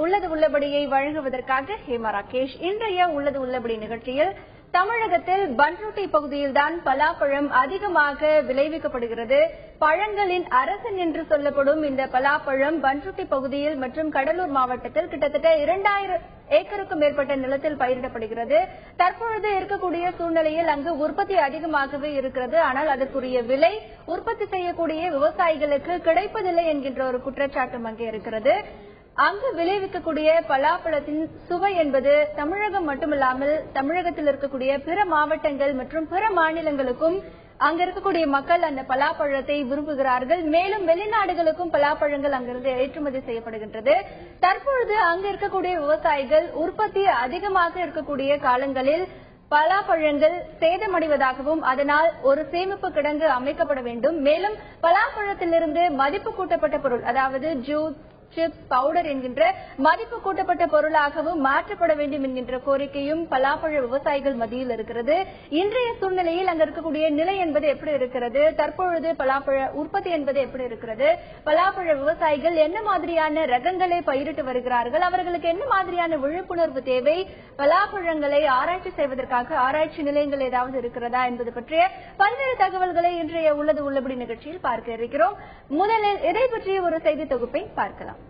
உள்ளது உள்ளபடியை வழங்குவதற்காக ஹேமா ராகேஷ். இன்றைய உள்ளது உள்ளபடி நிகழ்ச்சியில் தமிழகத்தில் பண்ருட்டி பகுதியில்தான் பலாப்பழம் அதிகமாக விளைவிக்கப்படுகிறது. பழங்களின் அரசன் என்று சொல்லப்படும் இந்த பலாப்பழம் பண்ருட்டி பகுதியில் மற்றும் கடலூர் மாவட்டத்தில் கிட்டத்தட்ட 2000 ஏக்கருக்கும் மேற்பட்ட நிலத்தில் பயிரிடப்படுகிறது. தற்பொழுது இருக்கக்கூடிய சூழ்நிலையில் அங்கு உற்பத்தி அதிகமாகவே இருக்கிறது. ஆனால் அதற்குரிய விலை உற்பத்தி செய்யக்கூடிய விவசாயிகளுக்கு கிடைப்பதில்லை என்கின்ற ஒரு குற்றச்சாட்டும் அங்கே இருக்கிறது. அங்கு விளைவிக்கக்கூடிய பலாப்பழத்தின் சுவை என்பது தமிழகம் மட்டுமில்லாமல் தமிழகத்தில் இருக்கக்கூடிய பிற மாவட்டங்கள் மற்றும் பிற மாநிலங்களுக்கும் அங்க இருக்கக்கூடிய மக்கள் அந்த பலாப்பழத்தை விரும்புகிறார்கள். மேலும் வெளிநாடுகளுக்கும் பலாப்பழங்கள் அங்கிருந்து ஏற்றுமதி செய்யப்படுகின்றது. தற்பொழுது அங்கு இருக்கக்கூடிய விவசாயிகள் உற்பத்தி அதிகமாக இருக்கக்கூடிய காலங்களில் பலாப்பழங்கள் சேதமடைவதாகவும் அதனால் ஒரு சேமிப்பு கிடங்கு அமைக்கப்பட வேண்டும். மேலும் பலாப்பழத்திலிருந்து மதிப்பு கூட்டப்பட்ட பொருள், அதாவது ஜூஸ், சிப்ஸ், பவுடர் என்கின்ற மதிப்பு கூட்டப்பட்ட பொருளாகவும் மாற்றப்பட வேண்டும் என்கின்ற கோரிக்கையும் பலாப்பழ விவசாயிகள் மத்தியில் இருக்கிறது. இன்றைய சூழ்நிலையில் அங்க இருக்கக்கூடிய நிலை என்பது எப்படி இருக்கிறது, தற்பொழுது பலாப்பழ உற்பத்தி என்பது எப்படி இருக்கிறது, பலாப்பழ விவசாயிகள் என்ன மாதிரியான ரகங்களை பயிரிட்டு வருகிறார்கள், அவர்களுக்கு என்ன மாதிரியான விழிப்புணர்வு தேவை, பலாப்பழங்களை ஆராய்ச்சி செய்வதற்காக ஆராய்ச்சி நிலையங்கள் ஏதாவது இருக்கிறதா என்பது பற்றிய பல்வேறு தகவல்களை இன்றைய உள்ளது உள்ளபடி நிகழ்ச்சியில் பார்க்க இருக்கிறோம். முதலில் இதை பற்றிய ஒரு செய்தி தொகுப்பை பார்க்கலாம்.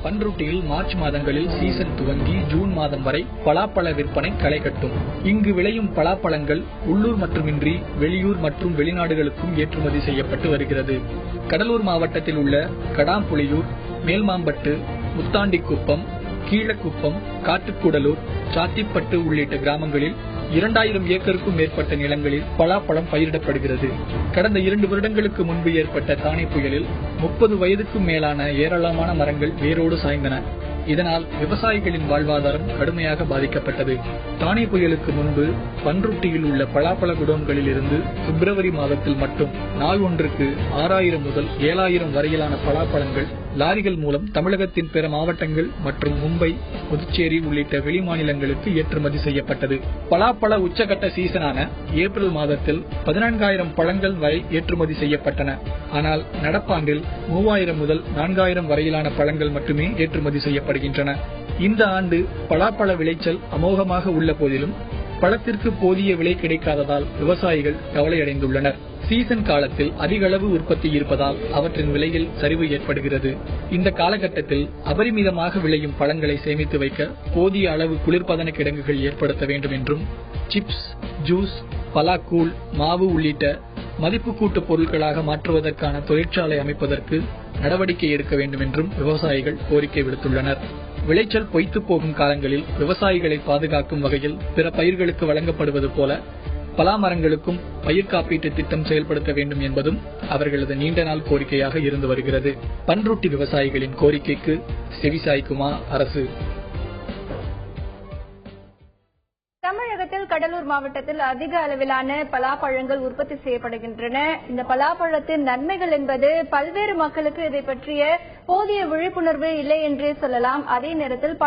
பண்ருட்டியில் மார்ச் மாதங்களில் சீசன் துவங்கி ஜூன் மாதம் வரை பலாப்பழ விற்பனை களை கட்டும். இங்கு விளையும் பலாப்பழங்கள் உள்ளூர் மட்டுமின்றி வெளியூர் மற்றும் வெளிநாடுகளுக்கும் ஏற்றுமதி செய்யப்பட்டு வருகிறது. கடலூர் மாவட்டத்தில் உள்ள கடாம்புலியூர், மேல்மாம்பட்டு, முத்தாண்டிக்குப்பம், கீழக்குப்பம், காட்டுக்கூடலூர், சாத்திப்பட்டு உள்ளிட்ட கிராமங்களில் 2000 ஏக்கருக்கும் மேற்பட்ட நிலங்களில் பலாப்பழம் பயிரிடப்படுகிறது. கடந்த 2 வருடங்களுக்கு முன்பு ஏற்பட்ட தானே புயலில் 30 வயதுக்கும் மேலான ஏராளமான மரங்கள் வேரோடு சாய்ந்தன. இதனால் விவசாயிகளின் வாழ்வாதாரம் கடுமையாக பாதிக்கப்பட்டது. தானே புயலுக்கு முன்பு பண்ருட்டியில் உள்ள பலாப்பழ குடோன்களில் இருந்து பிப்ரவரி மாதத்தில் மட்டும் நாள் ஒன்றுக்கு 6000 முதல் 7000 வரையிலான பலாப்பழங்கள் லாரிகள் மூலம் தமிழகத்தின் பிற மாவட்டங்கள் மற்றும் மும்பை, புதுச்சேரி உள்ளிட்ட வெளி மாநிலங்களுக்கு ஏற்றுமதி செய்யப்பட்டது. பலாப்பழ உச்சகட்ட சீசனான ஏப்ரல் மாதத்தில் 14000 பழங்கள் வரை ஏற்றுமதி செய்யப்பட்டன. ஆனால் நடப்பாண்டில் 3000 முதல் 4000 வரையிலான பழங்கள் மட்டுமே ஏற்றுமதி செய்யப்படுகின்றன. இந்த ஆண்டு பலாப்பழ விளைச்சல் அமோகமாக உள்ள போதிலும் பழத்திற்கு போதிய விலை கிடைக்காததால் விவசாயிகள் கவலையடைந்துள்ளனர். சீசன் காலத்தில் அதிக அளவு உற்பத்தி இருப்பதால் அவற்றின் விலையில் சரிவு ஏற்படுகிறது. இந்த காலகட்டத்தில் அபரிமிதமாக விளையும் பழங்களை சேமித்து வைக்க போதிய அளவு குளிர்பதன கிடங்குகள் ஏற்படுத்த வேண்டும் என்றும், சிப்ஸ், ஜூஸ், பலாக்கூழ், மாவு உள்ளிட்ட மதிப்பு கூட்டு பொருட்களாக மாற்றுவதற்கான தொழிற்சாலை அமைப்பதற்கு நடவடிக்கை எடுக்க வேண்டும் என்றும் விவசாயிகள் கோரிக்கை விடுத்துள்ளனர். விளைச்சல் பொய்த்து போகும் காலங்களில் விவசாயிகளை பாதுகாக்கும் வகையில் பிற பயிர்களுக்கு வழங்கப்படுவது போல பலா மரங்களுக்கும் பயிர் காப்பீட்டு திட்டம் செயல்படுத்த வேண்டும் என்பதும் அவர்களது நீண்ட நாள் கோரிக்கையாக இருந்து வருகிறது. பண்ருட்டி விவசாயிகளின் கோரிக்கைக்கு செவிசாய்க்குமா அரசு? தமிழகத்தில் கடலூர் மாவட்டத்தில் அதிக அளவிலான பலாப்பழங்கள் உற்பத்தி செய்யப்படுகின்றன. இந்த பலாப்பழத்தின் நன்மைகள் என்பது பல்வேறு மக்களுக்கு இதை பற்றிய போதிய விழிப்புணர்வு இல்லை என்றே சொல்லலாம். அதே நேரத்தில்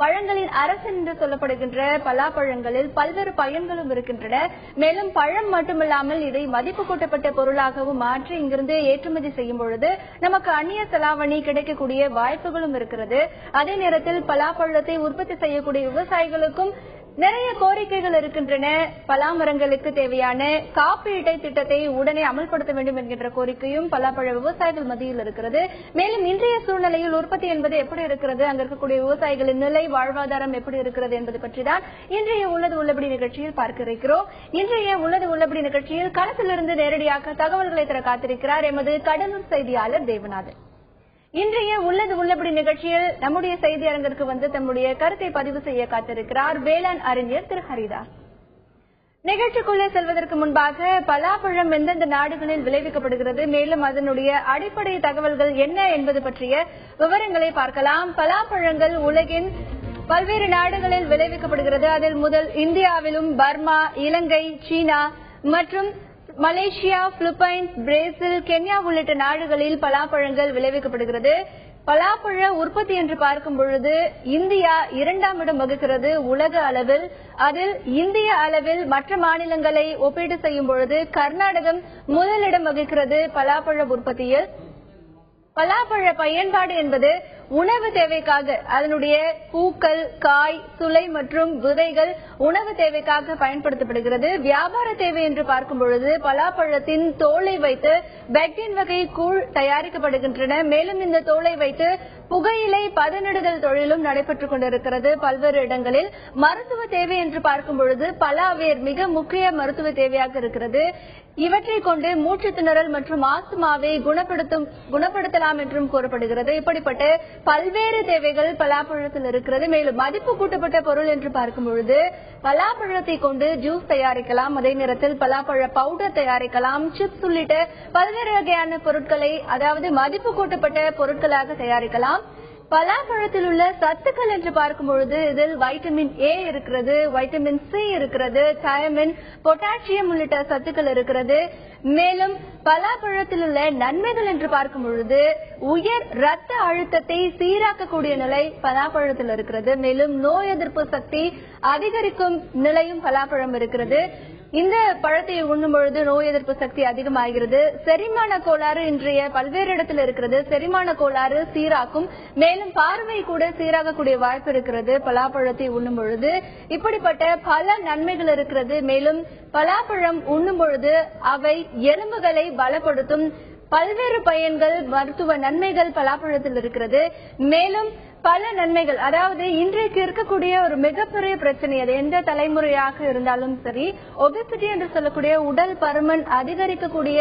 பழங்களின் அரசன் என்று சொல்லப்படுகின்ற பலாப்பழங்களில் பல்வேறு பயன்களும் இருக்கின்றன. மேலும் பழம் மட்டுமில்லாமல் இதை மதிப்பு கூட்டப்பட்ட பொருளாகவும் மாற்றி இங்கிருந்து ஏற்றுமதி செய்யும் பொழுது நமக்கு அந்நிய செலாவணி கிடைக்கக்கூடிய வாய்ப்புகளும் இருக்கிறது. அதே நேரத்தில் பலாப்பழத்தை உற்பத்தி செய்யக்கூடிய விவசாயிகளுக்கும் நிறைய கோரிக்கைகள் இருக்கின்றன. பலாமரங்களுக்கு தேவையான காப்பீட்டு திட்டத்தை உடனே அமல்படுத்த வேண்டும் என்கின்ற கோரிக்கையும் பலாப்பழ விவசாயிகள் மத்தியில் இருக்கிறது. மேலும் இன்றைய சூழ்நிலையில் உற்பத்தி என்பது எப்படி இருக்கிறது, அங்க இருக்கக்கூடிய விவசாயிகளின் நிலை, வாழ்வாதாரம் எப்படி இருக்கிறது என்பது பற்றி தான் இன்றைய உள்ளது உள்ளபடி நிகழ்ச்சியில் பார்க்க இருக்கிறோம். இன்றைய உள்ளது உள்ளபடி நிகழ்ச்சியில் களத்திலிருந்து நேரடியாக தகவல்களை தர காத்திருக்கிறார் எமது கடலூர் செய்தியாளர் தேவநாதன். இன்றைய உள்ளது உள்ளபடி நிகழ்ச்சியில் நம்முடைய செய்தி அரங்கிற்கு வந்து தம்முடைய கருத்தை பதிவு செய்ய காத்திருக்கிறார் வேளாண் அறிஞர் திரு ஹரிதாஸ். நிகழ்ச்சிக்குள்ளே செல்வதற்கு முன்பாக பலாப்பழம் எந்தெந்த நாடுகளில் விளைவிக்கப்படுகிறது, மேலும் அதனுடைய அடிப்படை தகவல்கள் என்ன என்பது பற்றிய விவரங்களை பார்க்கலாம். பலாப்பழங்கள் உலகின் பல்வேறு நாடுகளில் விளைவிக்கப்படுகிறது. அதில் முதல் இந்தியாவிலும் பர்மா, இலங்கை, சீனா மற்றும் மலேசியா, பிலிப்பைன்ஸ், பிரேசில், கென்யா உள்ளிட்ட நாடுகளில் பலாப்பழங்கள் விளைவிக்கப்படுகிறது. பலாப்பழ உற்பத்தி என்று பார்க்கும் பொழுது இந்தியா 2ஆம் இடம் வகிக்கிறது உலக அளவில். அதில் இந்திய அளவில் மற்ற மாநிலங்களை ஒப்பீடு செய்யும் பொழுது கர்நாடகம் முதலிடம் வகிக்கிறது பலாப்பழ உற்பத்தியில். பலாப்பழ பயன்பாடு என்பது உணவு தேவைக்காக அதனுடைய பூக்கள், காய், சுளை மற்றும் விதைகள் உணவு தேவைக்காக பயன்படுத்தப்படுகிறது. வியாபார தேவை என்று பார்க்கும் பொழுது பலாப்பழத்தின் தோலை வைத்து பெக்டின் வகை கூழ் தயாரிக்கப்படுகின்றன. மேலும் இந்த தோலை வைத்து புகையிலை பதனிடுதல் தொழிலும் நடைபெற்றுக் கொண்டிருக்கிறது பல்வேறு இடங்களில். மருத்துவ தேவை என்று பார்க்கும் பொழுது பலாவேர் மிக முக்கிய மருத்துவ தேவையாக இருக்கிறது. இவற்றை கொண்டு மூச்சு திணறல் மற்றும் ஆஸ்துமாவை குணப்படுத்தலாம் என்றும் கூறப்படுகிறது. இப்படிப்பட்ட பல்வேறு தேவைகள் பலாப்பழத்தில் இருக்கிறது. மேலும் மதிப்பு கூட்டப்பட்ட பொருள் என்று பார்க்கும் பொழுது பலாப்பழத்தை கொண்டு ஜூஸ் தயாரிக்கலாம். அதே நேரத்தில் பலாப்பழ பவுடர் தயாரிக்கலாம். சிப்ஸ் உள்ளிட்ட பல்வேறு வகையான பொருட்களை, அதாவது மதிப்பு கூட்டப்பட்ட பொருட்களாக தயாரிக்கலாம். பலாப்பழத்தில் உள்ள சத்துக்கள் என்று பார்க்கும் பொழுது இதில் வைட்டமின் ஏ இருக்கிறது, வைட்டமின் சி இருக்கிறது, தயமின், பொட்டாசியம் உள்ளிட்ட சத்துக்கள் இருக்கிறது. மேலும் பலாப்பழத்தில் உள்ள நன்மைகள் என்று பார்க்கும் பொழுது உயர் ரத்த அழுத்தத்தை சீராக்கக்கூடிய நிலை பலாப்பழத்தில் இருக்கிறது. மேலும் நோய் எதிர்ப்பு சக்தி அதிகரிக்கும் நிலையும் பலாப்பழம் இருக்கிறது. இந்த பழத்தை உண்ணும் பொழுது நோய் எதிர்ப்பு சக்தி அதிகமாகிறது. செரிமான கோளாறு இன்றைய பல்வேறு இடத்தில் இருக்கிறது. செரிமான கோளாறு சீராக்கும். மேலும் பார்வை கூட சீராகக்கூடிய வாய்ப்பு இருக்கிறது பலாப்பழத்தை உண்ணும் பொழுது. இப்படிப்பட்ட பல நன்மைகள் இருக்கிறது. மேலும் பலாப்பழம் உண்ணும் பொழுது அவை எலும்புகளை பலப்படுத்தும். பல்வேறு பயன்கள், மருத்துவ நன்மைகள் பலாப்பழத்தில் இருக்கிறது. மேலும் பல நன்மைகள், அதாவது இன்றைக்கு இருக்கக்கூடிய ஒரு மிகப்பெரிய பிரச்சனை, அது எந்த தலைமுறையாக இருந்தாலும் சரி, ஒபெசிட்டி என்று சொல்லக்கூடிய உடல் பருமன் அதிகரிக்கக்கூடிய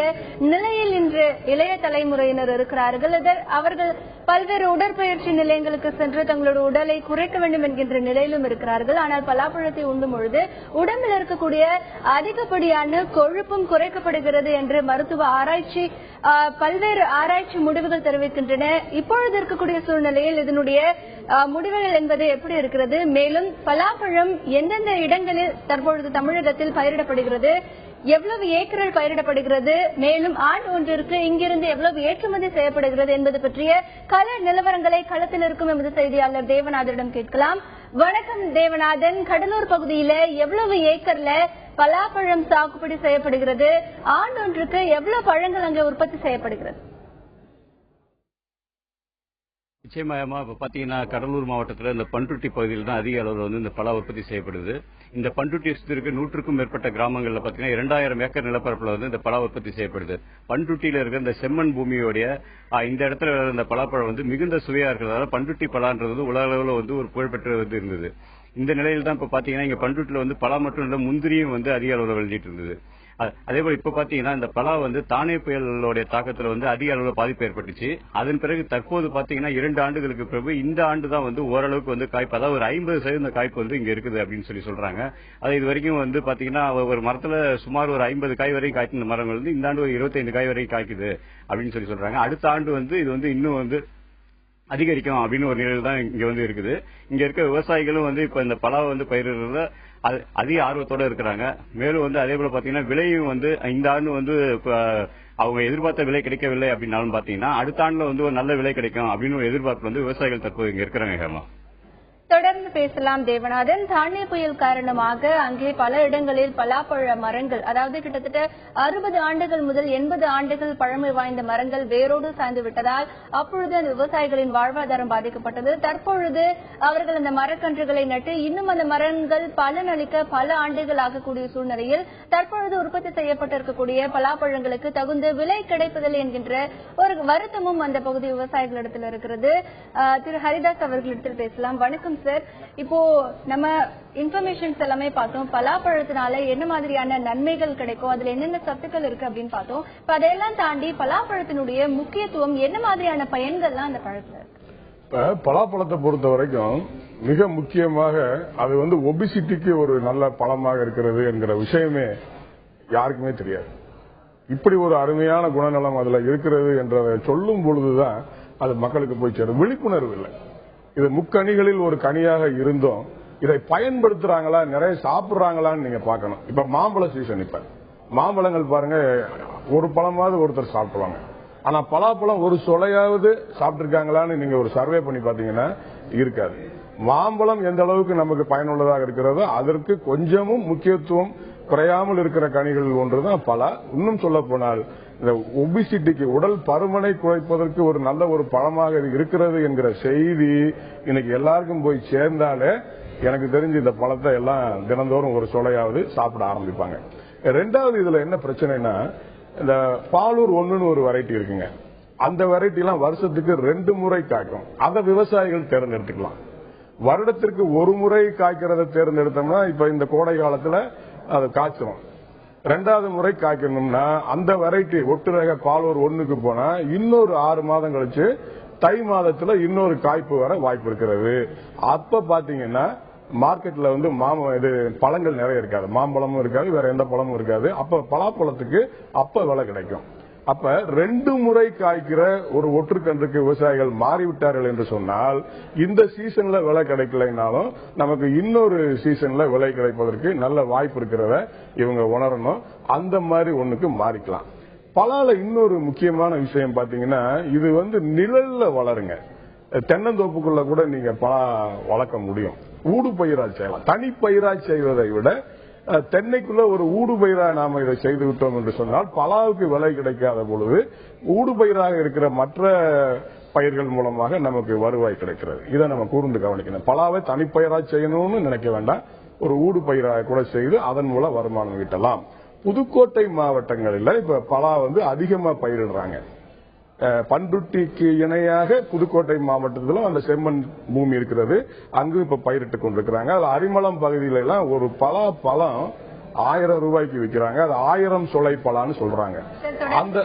நிலையில் இன்று இளைய தலைமுறையினர் இருக்கிறார்கள். அவர்கள் பல்வேறு உடற்பயிற்சி நிலையங்களுக்கு சென்று தங்களோட உடலை குறைக்க வேண்டும் என்கின்ற நிலையிலும் இருக்கிறார்கள். ஆனால் பலாப்பழத்தை உண்ணும் பொழுது உடம்பில் இருக்கக்கூடிய அதிகப்படியான கொழுப்பும் குறைக்கப்படுகிறது என்று மருத்துவ ஆராய்ச்சி, பல்வேறு ஆராய்ச்சி முடிவுகள் தெரிவிக்கின்றன. இப்பொழுது இருக்கக்கூடிய சூழ்நிலையில் இதனுடைய முடிவுகள் என்பது எப்படி இருக்கிறது, மேலும் பலாப்பழம் எந்தெந்த இடங்களில் தற்பொழுது தமிழகத்தில் பயிரிடப்படுகிறது, எவ்வளவு ஏக்கரில் பயிரிடப்படுகிறது, மேலும் ஆண்டு ஒன்றிற்கு இங்கிருந்து எவ்வளவு ஏற்றுமதி செய்யப்படுகிறது என்பது பற்றிய கள நிலவரங்களை களத்தில் இருக்கும் எமது செய்தியாளர் தேவநாதனிடம் கேட்கலாம். வணக்கம் தேவநாதன், கடலூர் பகுதியில எவ்வளவு ஏக்கர்ல பலாப்பழம் சாகுபடி செய்யப்படுகிறது, ஆண்டு ஒன்றுக்கு எவ்வளவு பழங்கள் அங்கே உற்பத்தி செய்யப்படுகிறது? நிச்சயமா இப்ப பாத்தீங்கன்னா கடலூர் மாவட்டத்தில் இந்த பண்ருட்டி பகுதியில் தான் அதிக அளவில் வந்து இந்த பலா உற்பத்தி செய்யப்படுது. இந்த பண்ருட்டி சுத்திற்கு 100க்கும் மேற்பட்ட கிராமங்களில் பாத்தீங்கன்னா 2000 ஏக்கர் நிலப்பரப்புல வந்து இந்த பலா உற்பத்தி செய்யப்படுது. பண்ருட்டியில இருக்க இந்த செம்மண் பூமியோடைய இந்த இடத்துல இந்த பலாப்பழம் வந்து மிகுந்த சுவையா இருக்கிறதால பண்ருட்டி பலான்றது வந்து உலக அளவில் வந்து ஒரு புகழ்பெற்ற வந்து இருந்தது. இந்த நிலையில் தான் இப்ப பாத்தீங்கன்னா இங்க பண்ருட்டில வந்து பலா மட்டும் இல்ல முந்திரியும் வந்து அதிக அளவில் விளைஞ்சிட்டு இருந்தது. அதே போல இப்ப பாத்தீங்கன்னா இந்த பலா வந்து தானே புயலுடைய தாக்கத்துல வந்து அதிக அளவில் பாதிப்பு ஏற்பட்டுச்சு. அதன் பிறகு தற்போது பாத்தீங்கன்னா 2 ஆண்டுகளுக்கு பிறகு இந்த ஆண்டு தான் வந்து ஓரளவுக்கு வந்து காய்ப்பு, அதாவது ஒரு 50% காய்ப்பு வந்து இங்க இருக்குது அப்படின்னு சொல்றாங்க. அது இது வரைக்கும் வந்து பாத்தீங்கன்னா ஒரு மரத்துல சுமார் ஒரு 50 காய் வரைக்கும் காய்ச்சின மரங்கள் வந்து இந்த ஆண்டு ஒரு 25 காய் வரைக்கும் காய்க்குது அப்படின்னு சொல்றாங்க. அடுத்த ஆண்டு வந்து இது வந்து இன்னும் வந்து அதிகரிக்கும் அப்படின்னு ஒரு நிலையில் தான் இங்க வந்து இருக்குது. இங்க இருக்க விவசாயிகளும் வந்து இப்ப இந்த பலாவை வந்து பயிரிடுறத அதிக ஆர்வத்தோட இருக்கிறாங்க. மேலும் வந்து அதே போல பாத்தீங்கன்னா விலையும் வந்து இந்த ஆண்டு வந்து அவங்க எதிர்பார்த்த விலை கிடைக்கவில்லை அப்படின்னாலும் பாத்தீங்கன்னா அடுத்த ஆண்டுல வந்து ஒரு நல்ல விலை கிடைக்கும் அப்படின்னு ஒரு எதிர்பார்ப்பு வந்து விவசாயிகள் தற்போது இங்க இருக்கிறாங்க. ஹேமா, தொடர்ந்து பேசலாம் தேவநாதன். தானே புயல் காரணமாக அங்கே பல இடங்களில் பலாப்பழ மரங்கள், அதாவது கிட்டத்தட்ட 60 ஆண்டுகள் முதல் 80 ஆண்டுகள் பழமை வாய்ந்த மரங்கள் வேரோடு சாய்ந்து விட்டதால் அப்பொழுது அந்த விவசாயிகளின் வாழ்வாதாரம் பாதிக்கப்பட்டது. தற்பொழுது அவர்கள் அந்த மரக்கன்றுகளை நட்டு இன்னும் அந்த மரங்கள் பலனளிக்க பல ஆண்டுகள் ஆகக்கூடிய சூழ்நிலையில் தற்பொழுது உற்பத்தி செய்யப்பட்டிருக்கக்கூடிய பலாப்பழங்களுக்கு தகுந்த விலை கிடைப்பதில்லை என்கின்ற ஒரு வருத்தமும் அந்த பகுதி விவசாயிகளிடத்தில் இருக்கிறது. திரு ஹரிதாஸ் அவர்களிடத்தில் பேசலாம். வணக்கம் சார். இப்போ நம்ம இன்ஃபர்மேஷன்ஸ் எல்லாமே பார்த்தோம், பலாப்பழத்தினால என்ன மாதிரியான நன்மைகள் கிடைக்கும், அதுல என்னென்ன சத்துக்கள் இருக்கு அப்படின்னு பார்த்தோம். இப்ப அதையெல்லாம் தாண்டி பலாப்பழத்தினுடைய முக்கியத்துவம், என்ன மாதிரியான பயன்கள்லாம் அந்த பழத்துல இருக்கு? இப்ப பலாப்பழத்தை பொறுத்த வரைக்கும் மிக முக்கியமாக அது வந்து ஒபிசிட்டிக்கு ஒரு நல்ல பழமாக இருக்கிறது என்கிற விஷயமே யாருக்குமே தெரியாது. இப்படி ஒரு அருமையான குணநலம் அதுல இருக்கிறது என்றதை சொல்லும் பொழுதுதான் அது மக்களுக்கு போய் சேரும். விழிப்புணர்வு இல்லை. இது முக்கணிகளில் ஒரு கனியாக இருந்தும் இதை பயன்படுத்துறாங்களா, நிறைய சாப்பிடுறாங்களான்னு நீங்க பாக்கணும். இப்ப மாம்பழ சீசன், இப்ப மாம்பழங்கள் பாருங்க, ஒரு பழமாவது ஒருத்தர் சாப்பிடுவாங்க. ஆனா பலாப்பழம் ஒரு சொலையாவது சாப்பிட்டிருக்காங்களான்னு நீங்க ஒரு சர்வே பண்ணி பாத்தீங்கன்னா இருக்காது. மாம்பழம் எந்த அளவுக்கு நமக்கு பயனுள்ளதாக இருக்கிறதோ அதற்கு கொஞ்சமும் முக்கியத்துவம் குறையாமல் இருக்கிற கனிகள் ஒன்றுதான் பலா. இன்னும் சொல்ல போனால் இந்த ஒபிசிட்டிக்கு உடல் பருமனை குறைப்பதற்கு ஒரு நல்ல ஒரு பழமாக இது இருக்கிறது என்கிற செய்தி இன்னைக்கு எல்லாருக்கும் போய் சேர்ந்தாலே எனக்கு தெரிஞ்சு இந்த பழத்தை எல்லாம் தினந்தோறும் ஒரு சொலையாவது சாப்பிட ஆரம்பிப்பாங்க. ரெண்டாவது இதுல என்ன பிரச்சனைனா, இந்த பாலூர் 1ன்னு ஒரு வெரைட்டி இருக்குங்க. அந்த வெரைட்டி எல்லாம் வருஷத்துக்கு 2 முறை காய்க்கும். அதை விவசாயிகள் தேர்ந்தெடுத்துக்கலாம். வருடத்திற்கு ஒரு முறை காய்க்கிறத தேர்ந்தெடுத்தோம்னா இப்ப இந்த கோடை காலத்துல அது காய்ச்சிரும். 2வது முறை காய்க்கணும்னா அந்த வெரைட்டி ஒட்டு ரக பாலூர் 1க்கு போனா இன்னொரு 6 மாதம் கழிச்சு தை மாதத்துல இன்னொரு காய்ப்பு வர வாய்ப்பு இருக்கிறது. அப்ப பாத்தீங்கன்னா மார்க்கெட்ல வந்து இது பழங்கள் நிறைய இருக்காது, மாம்பழமும் இருக்காது, வேற எந்த பழமும் இருக்காது. அப்ப பலாப்பழத்துக்கு அப்ப விலை கிடைக்கும். அப்ப 2 முறை காய்க்கிற ஒரு ஒற்றுக்கன்றுக்கு விவசாயிகள் மாறிவிட்டார்கள் என்று சொன்னால் இந்த சீசன்ல விலை கிடைக்கலைனாலும் நமக்கு இன்னொரு சீசன்ல விலை கிடைப்பதற்கு நல்ல வாய்ப்பு இருக்கிறத இவங்க உணரணும். அந்த மாதிரி ஒண்ணுக்கு மாறிக்கலாம். பலால இன்னொரு முக்கியமான விஷயம் பாத்தீங்கன்னா, இது வந்து நிழல்ல வளருங்க. தென்னந்தோப்புக்குள்ள கூட நீங்க பலா வளர்க்க முடியும். ஊடு பயிரா செய்யலாம். தனி பயிரா செய்வதை விட தென்னைக்குள்ள ஒரு ஊடுபயிரா நாம இதை செய்து விட்டோம் என்று சொன்னால் பலாவுக்கு விலை கிடைக்காத பொழுது ஊடுபயிராக இருக்கிற மற்ற பயிர்கள் மூலமாக நமக்கு வருவாய் கிடைக்கிறது. இதை நம்ம கூர்ந்து கவனிக்கணும். பலாவை தனிப்பயிரா செய்யணும்னு நினைக்க வேண்டாம். ஒரு ஊடுபயிராக கூட செய்து அதன் மூலம் வருமானம் ஈட்டலாம். புதுக்கோட்டை மாவட்டங்களில் இப்ப பலா வந்து அதிகமா பயிரிடுறாங்க. பண்ருட்டிக்கு இணையாக புதுக்கோட்டை மாவட்டத்திலும் அந்த செம்மண் பூமி இருக்கிறது. அங்கு இப்ப பயிரிட்டு கொண்டிருக்கிறாங்க. அது அரிமளம் பகுதியில எல்லாம் ஒரு பழம் 1000 ரூபாய்க்கு விற்கிறாங்க. அது 1000 சொலை பலான்னு சொல்றாங்க. அந்த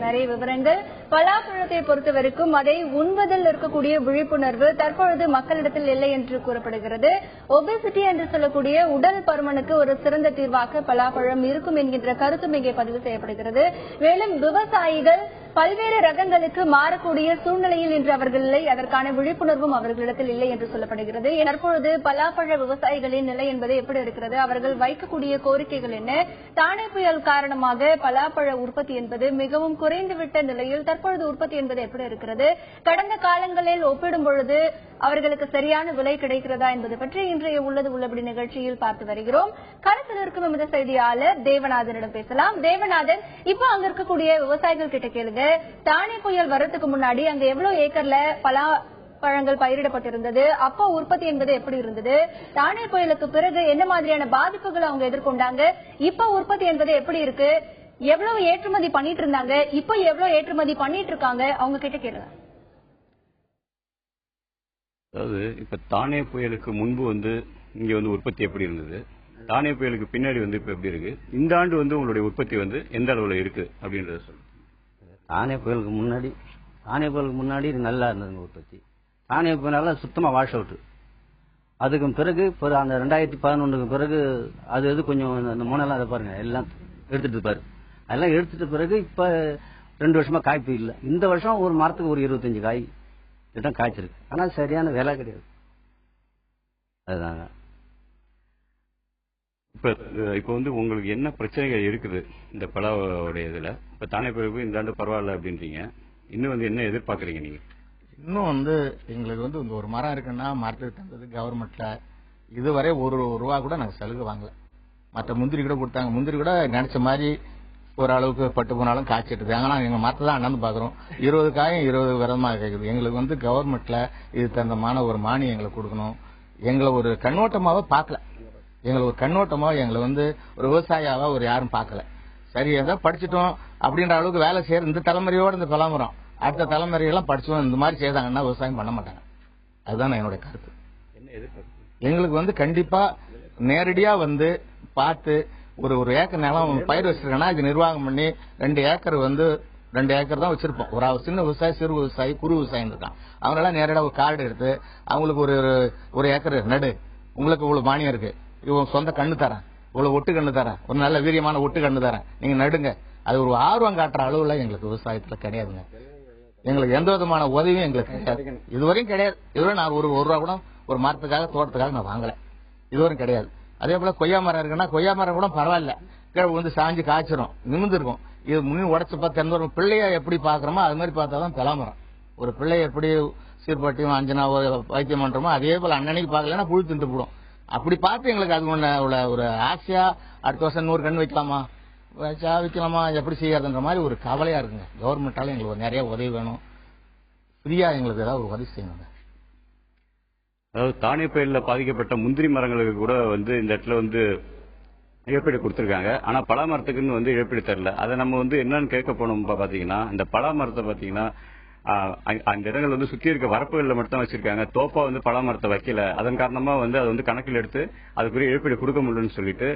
நிறைய விவரங்கள் பலாப்பழத்தை பொறுத்த வரைக்கும் அதை உண்பதில் இருக்கக்கூடிய விழிப்புணர்வு தற்பொழுது மக்களிடத்தில் இல்லை என்று கூறப்படுகிறது. ஒபேசிட்டி என்று சொல்லக்கூடிய உடல் பருமனுக்கு ஒரு சிறந்த தீர்வாக பலாப்பழம் இருக்கும் என்கின்ற கருத்தும் இங்கே பதிவு செய்யப்படுகிறது. மேலும் விவசாயிகள் பல்வேறு ரகங்களுக்கு மாறக்கூடிய சூழ்நிலையில் இன்று அவர்கள் இல்லை, அதற்கான விழிப்புணர்வும் அவர்களிடத்தில் இல்லை என்று சொல்லப்படுகிறது. தற்பொழுது பலாப்பழ விவசாயிகளின் நிலை என்பது எப்படி இருக்கிறது, அவர்கள் வைக்கக்கூடிய கோரிக்கைகள் என்ன, தானே புயல் காரணமாக பலாப்பழ உற்பத்தி என்பது மிகவும் குறைந்துவிட்ட நிலையில் தற்பொழுது உற்பத்தி என்பது எப்படி இருக்கிறது, கடந்த காலங்களில் ஒப்பிடும் பொழுது அவர்களுக்கு சரியான விலை கிடைக்கிறதா என்பது பற்றி இன்றைய உள்ளது உள்ளபடி நிகழ்ச்சியில் பார்த்து வருகிறோம். களத்தில் இருக்கும் எமது செய்தியாளர் தேவநாதனிடம் பேசலாம். தேவநாதன், இப்ப அங்க இருக்கக்கூடிய விவசாயிகள் கிட்ட கேளுங்க, தானே புயல் வர்றதுக்கு முன்னாடி அங்க எவ்வளவு ஏக்கர்ல பலா பழங்கள் பயிரிடப்பட்டிருந்தது, அப்ப உற்பத்தி என்பது எப்படி இருந்தது, தானே புயலுக்கு பிறகு என்ன மாதிரியான பாதிப்புகளை அவங்க எதிர்கொண்டாங்க, இப்ப உற்பத்தி என்பது எப்படி இருக்கு, எவ்வளவு ஏற்றுமதி பண்ணிட்டு இருந்தாங்க, இப்ப எவ்வளவு ஏற்றுமதி பண்ணிட்டு இருக்காங்க, அவங்க கிட்ட கேளுங்க. அதாவது இப்ப தானே புயலுக்கு முன்பு வந்து இங்க வந்து உற்பத்தி எப்படி இருந்தது, தானே புயலுக்கு பின்னாடி வந்து இப்ப எப்படி இருக்கு, இந்த ஆண்டு வந்து உங்களுடைய உற்பத்தி வந்து எந்த அளவுல இருக்கு அப்படின்றத சொல்லுங்க. தானே புயலுக்கு முன்னாடி இது நல்லா இருந்ததுங்க உற்பத்தி. தானே புயலால சுத்தமா வாஷ் அவுட். அதுக்கு பிறகு அந்த 2011க்கு பிறகு அது கொஞ்சம் அந்த முனெல்லாம் அதை பாருங்க எல்லாம் எடுத்துட்டு பாரு, அதெல்லாம் எடுத்துட்ட பிறகு இப்ப 2 வருஷமா காய்ப்பு இல்லை. இந்த வருஷம் ஒரு மரத்துக்கு ஒரு 25 காய் கிட்ட காய்ச்சிருக்கு. ஆனா சரியான விலை கிடையாது. அதுதாங்க இப்ப வந்து உங்களுக்கு என்ன பிரச்சனைகள் இருக்குது இந்த பலாவுடைய இதுல? இப்ப தானே பிறகு இந்த ஆண்டு பரவாயில்ல அப்படின்றீங்க, இன்னும் வந்து என்ன எதிர்பார்க்கறீங்க நீங்க? இன்னும் வந்து எங்களுக்கு வந்து ஒரு மரம் இருக்குன்னா மரத்துக்கு தந்தது கவர்மெண்ட்ல இதுவரை 1 ரூபா கூட நாங்க சலுகை வாங்கல. மற்ற முந்திரி கூட கொடுத்தாங்க, முந்திரி கூட நினைச்ச மாதிரி ஓரளவுக்கு பட்டு போனாலும் காய்ச்சிட்டு. ஆனா எங்க மரத்தை தான் அண்ணாந்து பாக்குறோம், 20 காயும் 20 விதமா கேக்குது. எங்களுக்கு வந்து கவர்மெண்ட்ல இது தந்தமான ஒரு மானியம் எங்களுக்கு கொடுக்கணும். எங்களை ஒரு கண்ணோட்டமாவே பாக்கல, எங்களை ஒரு கண்ணோட்டமா எங்களை வந்து ஒரு விவசாயியாவா ஒரு யாரும் பாக்கல. சரி ஏதோ படிச்சுட்டோம் அப்படின்ற அளவுக்கு வேலை செய்யற இந்த தலைமுறையோட இந்த பலாமரம் அடுத்த தலைமுறையெல்லாம் படிச்சோம் இந்த மாதிரி செய்தாங்கன்னா விவசாயம் பண்ண மாட்டாங்க. அதுதான் என்னுடைய கருத்து. எங்களுக்கு வந்து கண்டிப்பா நேரடியா வந்து பார்த்து ஒரு ஏக்கர் நிலம் பயிர் வச்சிருக்கேன்னா இது நிர்வாகம் பண்ணி 2 ஏக்கர் வந்து 2 ஏக்கர் தான் வச்சிருப்போம். ஒரு சின்ன விவசாயி, சிறு விவசாயி, குறு விவசாயம் இருக்கான். அவங்களாம் நேரடியா ஒரு கார்டு எடுத்து அவங்களுக்கு ஒரு ஏக்கர் நடு, உங்களுக்கு இவ்வளவு மானியம் இருக்கு, இவன் சொந்த கண்ணு தரேன், இவ்வளவு ஒட்டு கண்ணு தரேன், ஒரு நல்ல வீரியமான ஒட்டு கண்ணு தரேன், நீங்க நடுங்க. அது ஒரு ஆர்வம் காட்டுற அளவுல எங்களுக்கு விவசாயத்துல கிடையாதுங்க. எங்களுக்கு எந்த விதமான உதவியும் எங்களுக்கு கிடையாது, இதுவரையும் கிடையாது. இதுவரை நான் ஒரு ரூபா கூட ஒரு மரத்துக்காக தோட்டத்துக்காக நான் வாங்கல, இதுவரையும் கிடையாது. அதே போல கொய்யா மரம் இருக்குன்னா கொய்யா மரம் கூட பரவாயில்ல, கீழே வந்து சாஞ்சு காய்ச்சிரும், நிமிந்து இருக்கும். இது முன்னு உடச்சு பார்த்து ஒரு பிள்ளைய எப்படி பாக்குறோமோ அது மாதிரி பார்த்தாதான் பலாமரம். ஒரு பிள்ளைய எப்படி சீர்பாட்டியும் அஞ்சனாவோ வைத்தியம் பண்றோமோ அதே போல அன்னன்னைக்கு பார்க்கலன்னா புழு திண்டு போடும். அப்படி பார்த்து எங்களுக்கு அது ஒரு ஆசையா அடுத்த வருஷம் 100 கன்று வைக்கலாமா, வச்சா விற்கலாமா எப்படி செய்யறதுன்ற மாதிரி ஒரு கவலையா இருக்குங்க. கவர்மெண்டால எங்களுக்கு நிறைய உதவி வேணும், ஃப்ரீயா எங்களுக்கு ஏதாவது ஒரு உதவி செய்யணுங்க. அதாவது தானே பயிரில் பாதிக்கப்பட்ட முந்திரி மரங்களுக்கு கூட இந்த இடத்துல இழப்பீடு கொடுத்திருக்காங்க. ஆனா பலா மரத்துக்குன்னு இழப்பீடு தரல. அதை நம்ம என்னன்னு கேட்க போனோம் பாத்தீங்கன்னா, இந்த பலா மரத்தை பாத்தீங்கன்னா அந்த இடங்கள் சுத்தி இருக்க வரப்புகள்ல மட்டும் தான் வச்சிருக்காங்க. தோப்பா பலா மரத்தை வைக்கல. அதன் காரணமா அதை கணக்கில் எடுத்து அதுக்குரிய இழப்பீடு கொடுக்க முடியலன்னு சொல்லிட்டு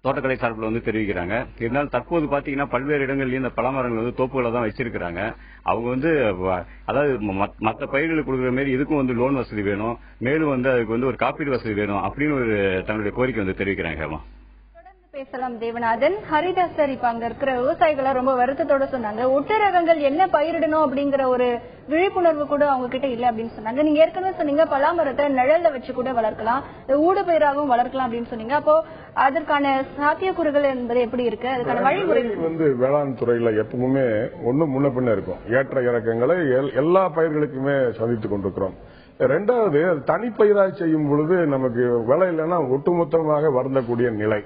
தோட்டக்கலை சார்பில் தெரிவிக்கிறாங்க. இருந்தாலும் தற்போது பாத்தீங்கன்னா பல்வேறு இடங்கள்லயும் இந்த பலாமரங்கள் தோப்புகளை தான் வச்சிருக்கிறாங்க. அவங்க அதாவது மற்ற பயிர்களுக்கு கொடுக்குற மாதிரி இதுக்கும் லோன் வசதி வேணும், மேலும் அதுக்கு ஒரு காப்பீடு வசதி வேணும் அப்படின்னு ஒரு தங்களுடைய கோரிக்கை தெரிவிக்கிறாங்க. பேசலாம் தேவநாதன். ஹரிதாஸ் சார், இப்ப அங்க இருக்கிற விவசாயிகளை ரொம்ப வருத்தத்தோட சொன்னாங்க, ஒட்டு ரகங்கள் என்ன பயிரிடணும் அப்படிங்கிற ஒரு விழிப்புணர்வு கூட அவங்க கிட்ட இல்ல அப்படின்னு சொன்னாங்க. நீங்க ஏற்கனவே சொன்னீங்க பலாமரத்தை நிழல்ல வச்சு கூட வளர்க்கலாம், ஊடு பயிராகவும் வளர்க்கலாம் அப்படின்னு சொன்னீங்க. அப்போ அதற்கான சாத்தியக்கூறுகள் என்பது எப்படி இருக்கு, அதுக்கான வழிமுறை வேளாண் துறையில எப்பவுமே ஒண்ணு முன்ன பின்ன இருக்கும். ஏற்ற இறக்கங்களை எல்லா பயிர்களுக்குமே சந்தித்துக் கொண்டிருக்கிறோம். ரெண்டாவது, தனிப்பயிராக செய்யும் பொழுது நமக்கு விலை இல்லைன்னா ஒட்டுமொத்தமாக வருந்தக்கூடிய நிலை.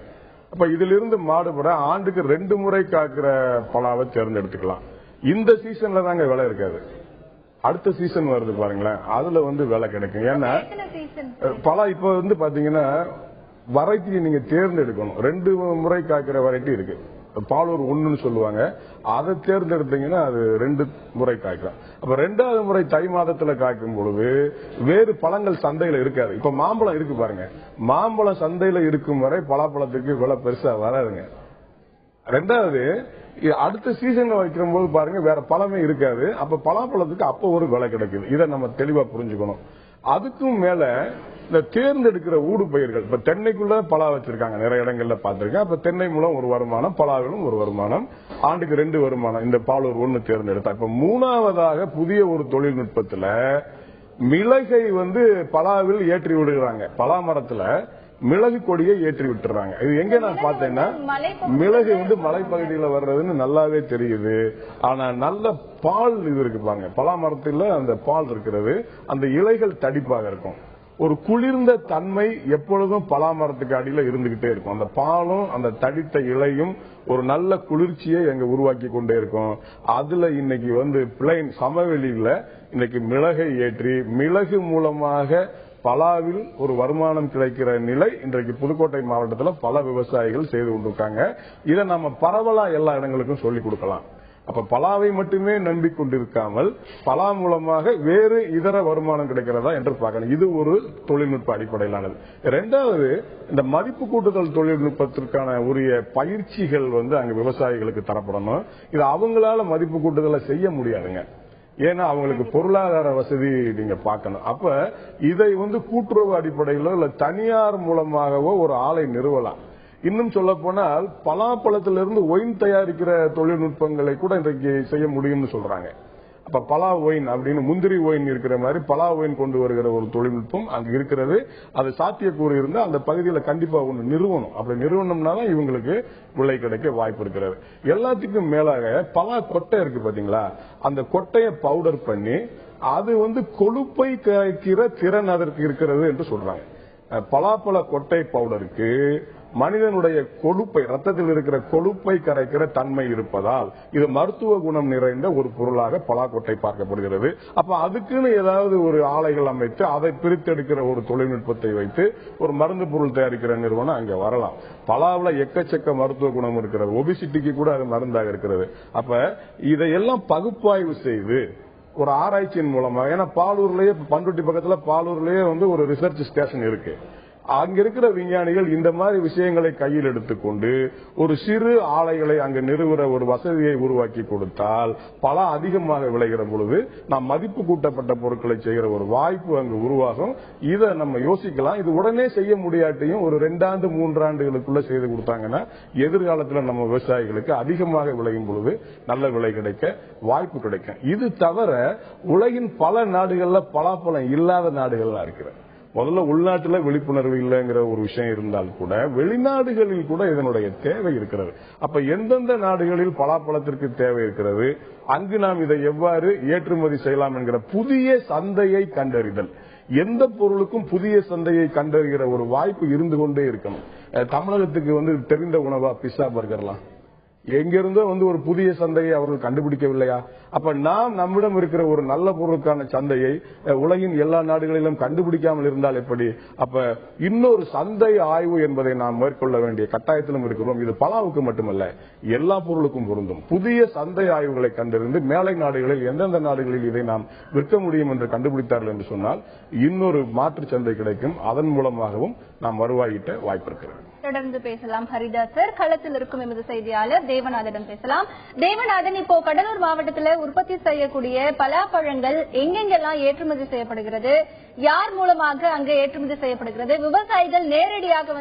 அப்ப இதிலிருந்து மாடுபட ஆண்டுக்கு 2 முறை காக்கிற பலாவை தேர்ந்தெடுத்துக்கலாம். இந்த சீசன்ல தாங்க விலை இருக்காது, அடுத்த சீசன் வருது பாருங்களேன், அதுல விலை கிடைக்கும். ஏன்னா பலா இப்ப பாத்தீங்கன்னா வெரைட்டி நீங்க தேர்ந்தெடுக்கணும். 2 முறை காக்கிற வெரைட்டி இருக்கு. பாலூர் 1ன்னு சொல்லுவாங்க, அதை தேர்ந்தெடுத்தீங்கன்னா அது 2 முறை காய்க்கலாம். அப்ப 2வது முறை தை மாதத்துல காய்க்கும் பொழுது வேறு பழங்கள் சந்தையில இருக்காது. இப்ப மாம்பழம் இருக்கு பாருங்க, மாம்பழம் சந்தையில இருக்கும் வரை பலாப்பழத்துக்கு விலை பெருசா வராதுங்க. 2வது, அடுத்த சீசன்ல வைக்கிற போது பாருங்க வேற பழமே இருக்காது. அப்ப பலாப்பழத்துக்கு அப்ப ஒரு விலை கிடைக்குது. இதை நம்ம தெளிவா புரிஞ்சுக்கணும். அதுக்கும் மேல இந்த தேர்ந்தெடுக்கிற ஊடு பயிர்கள், இப்ப தென்னைக்குள்ள பலா வச்சிருக்காங்க, நிறைய இடங்கள்ல பாத்திருக்கேன். அப்ப தென்னை மூலம் ஒரு வருமானம், பலாவிலும் ஒரு வருமானம், ஆண்டுக்கு 2 வருமானம். இந்த பாலூர் 1 தேர்ந்தெடுத்தா. இப்ப 3வதாக புதிய ஒரு தொழில்நுட்பத்துல மிளகை பலாவில் ஏற்றி விடுகிறாங்க. பலா மரத்துல மிளகு கொடியை ஏற்றி விட்டுறாங்க. இது எங்க நான் பார்த்தேன்னா, மிளகு மலைப்பகுதியில வர்றதுன்னு நல்லாவே தெரியுது. ஆனா நல்ல பால் இது இருக்கு பாருங்க, பலா மரத்துல அந்த பால் இருக்கிறது, அந்த இலைகள் தடிப்பாக இருக்கும். ஒரு குளிர்ந்த தன்மை எப்பொழுதும் பலாமரத்துக்கு அடியில இருந்துகிட்டே இருக்கும். அந்த பாலும் அந்த தடித்த இலையும் ஒரு நல்ல குளிர்ச்சியை எங்க உருவாக்கி கொண்டே இருக்கும். அதுல இன்னைக்கு பிளைன் சமவெளியில இன்னைக்கு மிளகை ஏற்றி மிளகு மூலமாக பலாவில் ஒரு வருமானம் கிடைக்கிற நிலை இன்றைக்கு புதுக்கோட்டை மாவட்டத்தில் பல விவசாயிகள் செய்து கொண்டிருக்காங்க. இதை நம்ம பரவலா எல்லா இடங்களுக்கும் சொல்லிக் கொடுக்கலாம். அப்ப பலாவை மட்டுமே நம்பிக்கொண்டிருக்காமல் பலா மூலமாக வேறு இதர வருமானம் கிடைக்கிறதா என்று பார்க்கணும். இது ஒரு தொழில்நுட்ப அடிப்படையிலானது. 2வது, இந்த மதிப்பு கூட்டுதல் தொழில்நுட்பத்திற்கான உரிய பயிற்சிகள் அங்க விவசாயிகளுக்கு தரப்படணும். இது அவங்களால மதிப்பு கூட்டுதலை செய்ய முடியாதுங்க. ஏன்னா அவங்களுக்கு பொருளாதார வசதி நீங்க பார்க்கணும். அப்ப இதை கூட்டுறவு அடிப்படையிலோ இல்ல தனியார் மூலமாகவோ ஒரு ஆலை நிறுவலாம். இன்னும் சொல்ல போனால் பலாப்பழத்திலிருந்து ஒயின் தயாரிக்கிற தொழில்நுட்பங்களை கூட இன்றைக்கு செய்ய முடியும்னு சொல்றாங்க. அப்ப பலா ஒயின் அப்படின்னு முந்திரி ஒயின் இருக்கிற மாதிரி பலா ஒயின் கொண்டு வருகிற ஒரு தொழில்நுட்பம் அங்க இருக்கிறது. அது சாத்தியக்கூறு இருந்தா அந்த பகுதியில் கண்டிப்பா ஒண்ணு நிறுவனம். அப்படி நிறுவனம்னாதான் இவங்களுக்கு விலை கிடைக்க வாய்ப்பு இருக்கிறது. எல்லாத்துக்கும் மேலாக பலா கொட்டை இருக்கு பாத்தீங்களா, அந்த கொட்டையை பவுடர் பண்ணி அது கொழுப்பை கரைக்கிற திறன் அதற்கு இருக்கிறது என்று சொல்றாங்க. பலாப்பழ கொட்டை பவுடருக்கு மனிதனுடைய கொழுப்பை, ரத்தத்தில் இருக்கிற கொழுப்பை கரைக்கிற தன்மை இருப்பதால் இது மருத்துவ குணம் நிறைந்த ஒரு பொருளாக பலாக்கொட்டை பார்க்கப்படுகிறது. அப்ப அதுக்குன்னு ஏதாவது ஒரு ஆலைகள் அமைத்து அதை பிரித்தெடுக்கிற ஒரு தொழில்நுட்பத்தை வைத்து ஒரு மருந்து பொருள் தயாரிக்கிற நிறுவனம் அங்க வரலாம். பலாவில் எக்கச்சக்க மருத்துவ குணம் இருக்கிறது, ஒபிசிட்டிக்கு கூட அது மருந்தாக இருக்கிறது. அப்ப இதையெல்லாம் பகுப்பாய்வு செய்து ஒரு ஆராய்ச்சியின் மூலமா, ஏன்னா பாலூர்லயே பண்ருட்டி பக்கத்துல பாலூர்லயே ஒரு ரிசர்ச் ஸ்டேஷன் இருக்கு. அங்க இருக்கிற விஞ்ஞானிகள் இந்த மாதிரி விஷயங்களை கையில் எடுத்துக்கொண்டு ஒரு சிறு ஆலைகளை அங்க நிறுவுற ஒரு வசதியை உருவாக்கி கொடுத்தால் பலா அதிகமாக விளைகிற பொழுது நாம் மதிப்பு கூட்டப்பட்ட பொருட்களை செய்கிற ஒரு வாய்ப்பு அங்கு உருவாகும். இதை நம்ம யோசிக்கலாம். இது உடனே செய்ய முடியாட்டையும் ஒரு 2 ஆண்டு 3 ஆண்டுகளுக்குள்ள செய்து கொடுத்தாங்கன்னா எதிர்காலத்தில் நம்ம விவசாயிகளுக்கு அதிகமாக விளையும் பொழுது நல்ல விலை கிடைக்க வாய்ப்பு கிடைக்கும். இது தவிர உலகின் பல நாடுகள்ல பலாப்பழம் இல்லாத நாடுகள்லாம் இருக்கிறது. முதல்ல உள்நாட்டுல விழிப்புணர்வு இல்லைங்கிற ஒரு விஷயம் இருந்தால் கூட வெளிநாடுகளில் கூட இதனுடைய தேவை இருக்கிறது. அப்ப எந்தெந்த நாடுகளில் பலாப்பழத்திற்கு தேவை இருக்கிறது, அங்கு நாம் இதை எவ்வாறு ஏற்றுமதி செய்யலாம் என்கிற புதிய சந்தையை கண்டறிதல், எந்த பொருளுக்கும் புதிய சந்தையை கண்டறிகிற ஒரு வாய்ப்பு இருந்து கொண்டே இருக்கணும். தமிழகத்துக்கு தெரிந்த உணவா பிஸ்ஸா பர்கர்லாம்? எங்கிருந்தோ ஒரு புதிய சந்தையை அவர்கள் கண்டுபிடிக்கவில்லையா? அப்ப நாம் நம்மிடம் இருக்கிற ஒரு நல்ல பொருளுக்கான சந்தையை உலகின் எல்லா நாடுகளிலும் கண்டுபிடிக்காமல் இருந்தால் எப்படி? அப்ப இன்னொரு சந்தை ஆய்வு என்பதை நாம் மேற்கொள்ள வேண்டிய கட்டாயத்திலும் இருக்கிறோம். இது பலாவுக்கு மட்டுமல்ல, எல்லா பொருளுக்கும் பொருந்தும். புதிய சந்தை ஆய்வுகளை கண்டறிந்து மேலை நாடுகளில் எந்தெந்த நாடுகளில் இதை நாம் விற்க முடியும் என்று கண்டுபிடித்தார்கள் என்று சொன்னால் இன்னொரு மாற்று சந்தை கிடைக்கும். அதன் மூலமாகவும் நாம் வருவாயிட்ட வாய்ப்பு இருக்கிறது. தொடர்ந்து பேசலாம் ஹரிதாஸ் சார். களத்தில் இருக்கும் எமது செய்தியாளர் தேவநாதனிடம் பேசலாம். தேவநாதன், இப்போ கடலூர் மாவட்டத்தில் உற்பத்தி செய்யக்கூடிய பலாப்பழங்கள் எங்கெங்கெல்லாம் ஏற்றுமதி செய்யப்படுகிறது? யார் மூலமாக அங்க ஏற்றுமதி செய்யப்படுகிறது? விவசாயிகள் நேரடியாக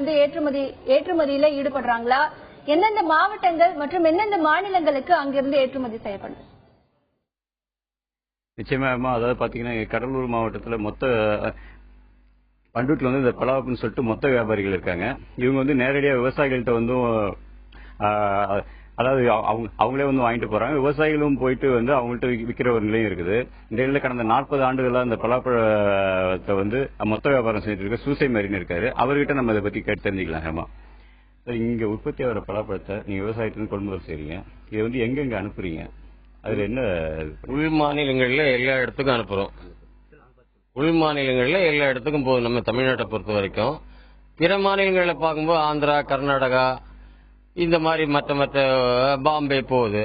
ஏற்றுமதியில ஈடுபடுறாங்களா? எந்தெந்த மாவட்டங்கள் மற்றும் எந்தெந்த மாநிலங்களுக்கு அங்கிருந்து ஏற்றுமதி செய்யப்படுது? நிச்சயமா, அதாவது பாத்தீங்கன்னா கடலூர் மாவட்டத்தில் மொத்த பண்ருட்டில் இந்த பலாவுக்குன்னு சொல்லிட்டு மொத்த வியாபாரிகள் இருக்காங்க. இவங்க நேரடியாக விவசாயிகள்கிட்ட அதாவது அவங்களே வாங்கிட்டு போறாங்க. விவசாயிகளும் போயிட்டு அவங்கள்ட்ட விற்கிற ஒரு நிலையம் இருக்குது. இந்த நிலையில கடந்த 40 ஆண்டுகளா இந்த பலாப்பழத்தை மொத்த வியாபாரம் செஞ்சுட்டு இருக்க சூசை மாரின்னு இருக்காரு. அவர்கிட்ட நம்ம இதை பத்தி கேட்டு தெரிஞ்சுக்கலாம். ஆமா, இங்க உற்பத்தி ஆகிற பலாப்பழத்தை நீங்க விவசாயத்திலிருந்து கொள்முதல் செய்றீங்க. இது எங்க அனுப்புறீங்க? அதுல என்ன? உள் மாநிலங்கள்ல எல்லா இடத்துக்கும் அனுப்புறோம். உள் மாநிலங்கள்ல எல்லா இடத்துக்கும் போகுது. நம்ம தமிழ்நாட்டை பொறுத்த வரைக்கும் பிற மாநிலங்களில் பார்க்கும்போது ஆந்திரா, கர்நாடகா, இந்த மாதிரி மற்ற பாம்பே போகுது.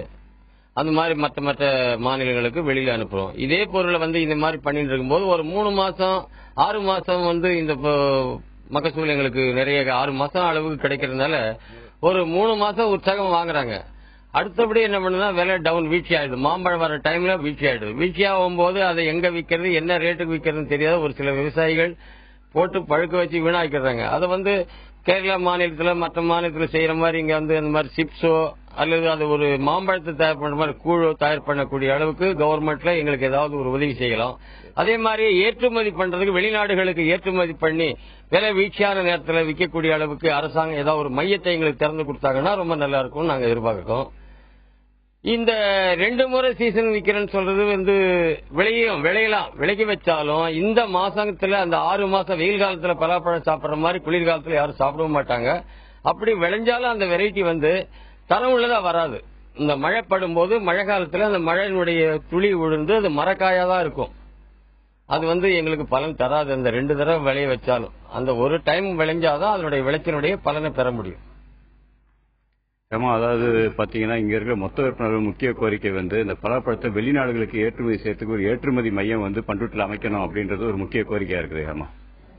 அந்த மாதிரி மற்ற மாநிலங்களுக்கு வெளியில அனுப்புறோம். இதே பொருளை இந்த மாதிரி பண்ணிட்டு இருக்கும்போது ஒரு 3 மாசம் 6 மாசம் இந்த மகசூல் எங்களுக்கு நிறைய 6 மாசம் அளவுக்கு கிடைக்கிறதுனால ஒரு 3 மாசம் உற்சாகம் வாங்குறாங்க. அடுத்தபடி என்ன பண்ணுன்னா விலை டவுன், வீழ்ச்சி ஆயிடுது. மாம்பழம் வர டைம்ல வீழ்ச்சி ஆயிடுது. வீழ்ச்சி ஆகும் போது அதை எங்க விற்கிறது, என்ன ரேட்டுக்கு விற்கிறதுன்னு தெரியாத ஒரு சில விவசாயிகள் போட்டு பழுக்க வச்சு வீணாக்கிறாங்க. அதை கேரளா மாநிலத்துல மற்ற மாநிலத்தில் செய்யற மாதிரி இங்க அந்த மாதிரி சிப்ஸோ அல்லது அது ஒரு மாம்பழத்தை தயார் பண்ற மாதிரி கூழோ தயார் பண்ணக்கூடிய அளவுக்கு கவர்மெண்ட்ல எங்களுக்கு ஏதாவது ஒரு உதவி செய்யலாம். அதே மாதிரி ஏற்றுமதி பண்றதுக்கு வெளிநாடுகளுக்கு ஏற்றுமதி பண்ணி விலை வீழ்ச்சியான நேரத்தில் விற்கக்கூடிய அளவுக்கு அரசாங்கம் ஏதாவது ஒரு மையத்தை எங்களுக்கு திறந்து கொடுத்தாங்கன்னா ரொம்ப நல்லா இருக்கும் நாங்க எதிர்பார்க்கிறோம். இந்த 2 முறை சீசன் விற்கிறேன்னு சொல்றது விளையலாம், விளைக்க வச்சாலும் இந்த மாசத்துல அந்த 6 மாசம் வெயில் காலத்துல பலாப்பழம் சாப்பிடுற மாதிரி குளிர்காலத்துல யாரும் சாப்பிடவும் மாட்டாங்க. அப்படி விளைஞ்சாலும் அந்த வெரைட்டி தரம் உள்ளதா வராது. இந்த மழை படும் போது மழை காலத்துல அந்த மழையினுடைய துளி விழுந்து அது மரக்காயாதான் இருக்கும். அது எங்களுக்கு பலன் தராது. அந்த 2 தடவை விளைய வச்சாலும் அந்த ஒரு டைம் விளைஞ்சாதான் அதனுடைய விளைச்சலுடைய பலனை பெற முடியும். அதாவது பாத்தீங்கன்னா இங்க இருக்கிற மொத்த விற்பனர்கள் முக்கிய கோரிக்கை இந்த பலாப்பழத்தை வெளிநாடுகளுக்கு ஏற்றுமதி செய்யறதுக்கு ஒரு ஏற்றுமதி மையம் பண்ருட்டில் அமைக்கணும் அப்படின்றது ஒரு முக்கிய கோரிக்கையா இருக்குது. ஆமா,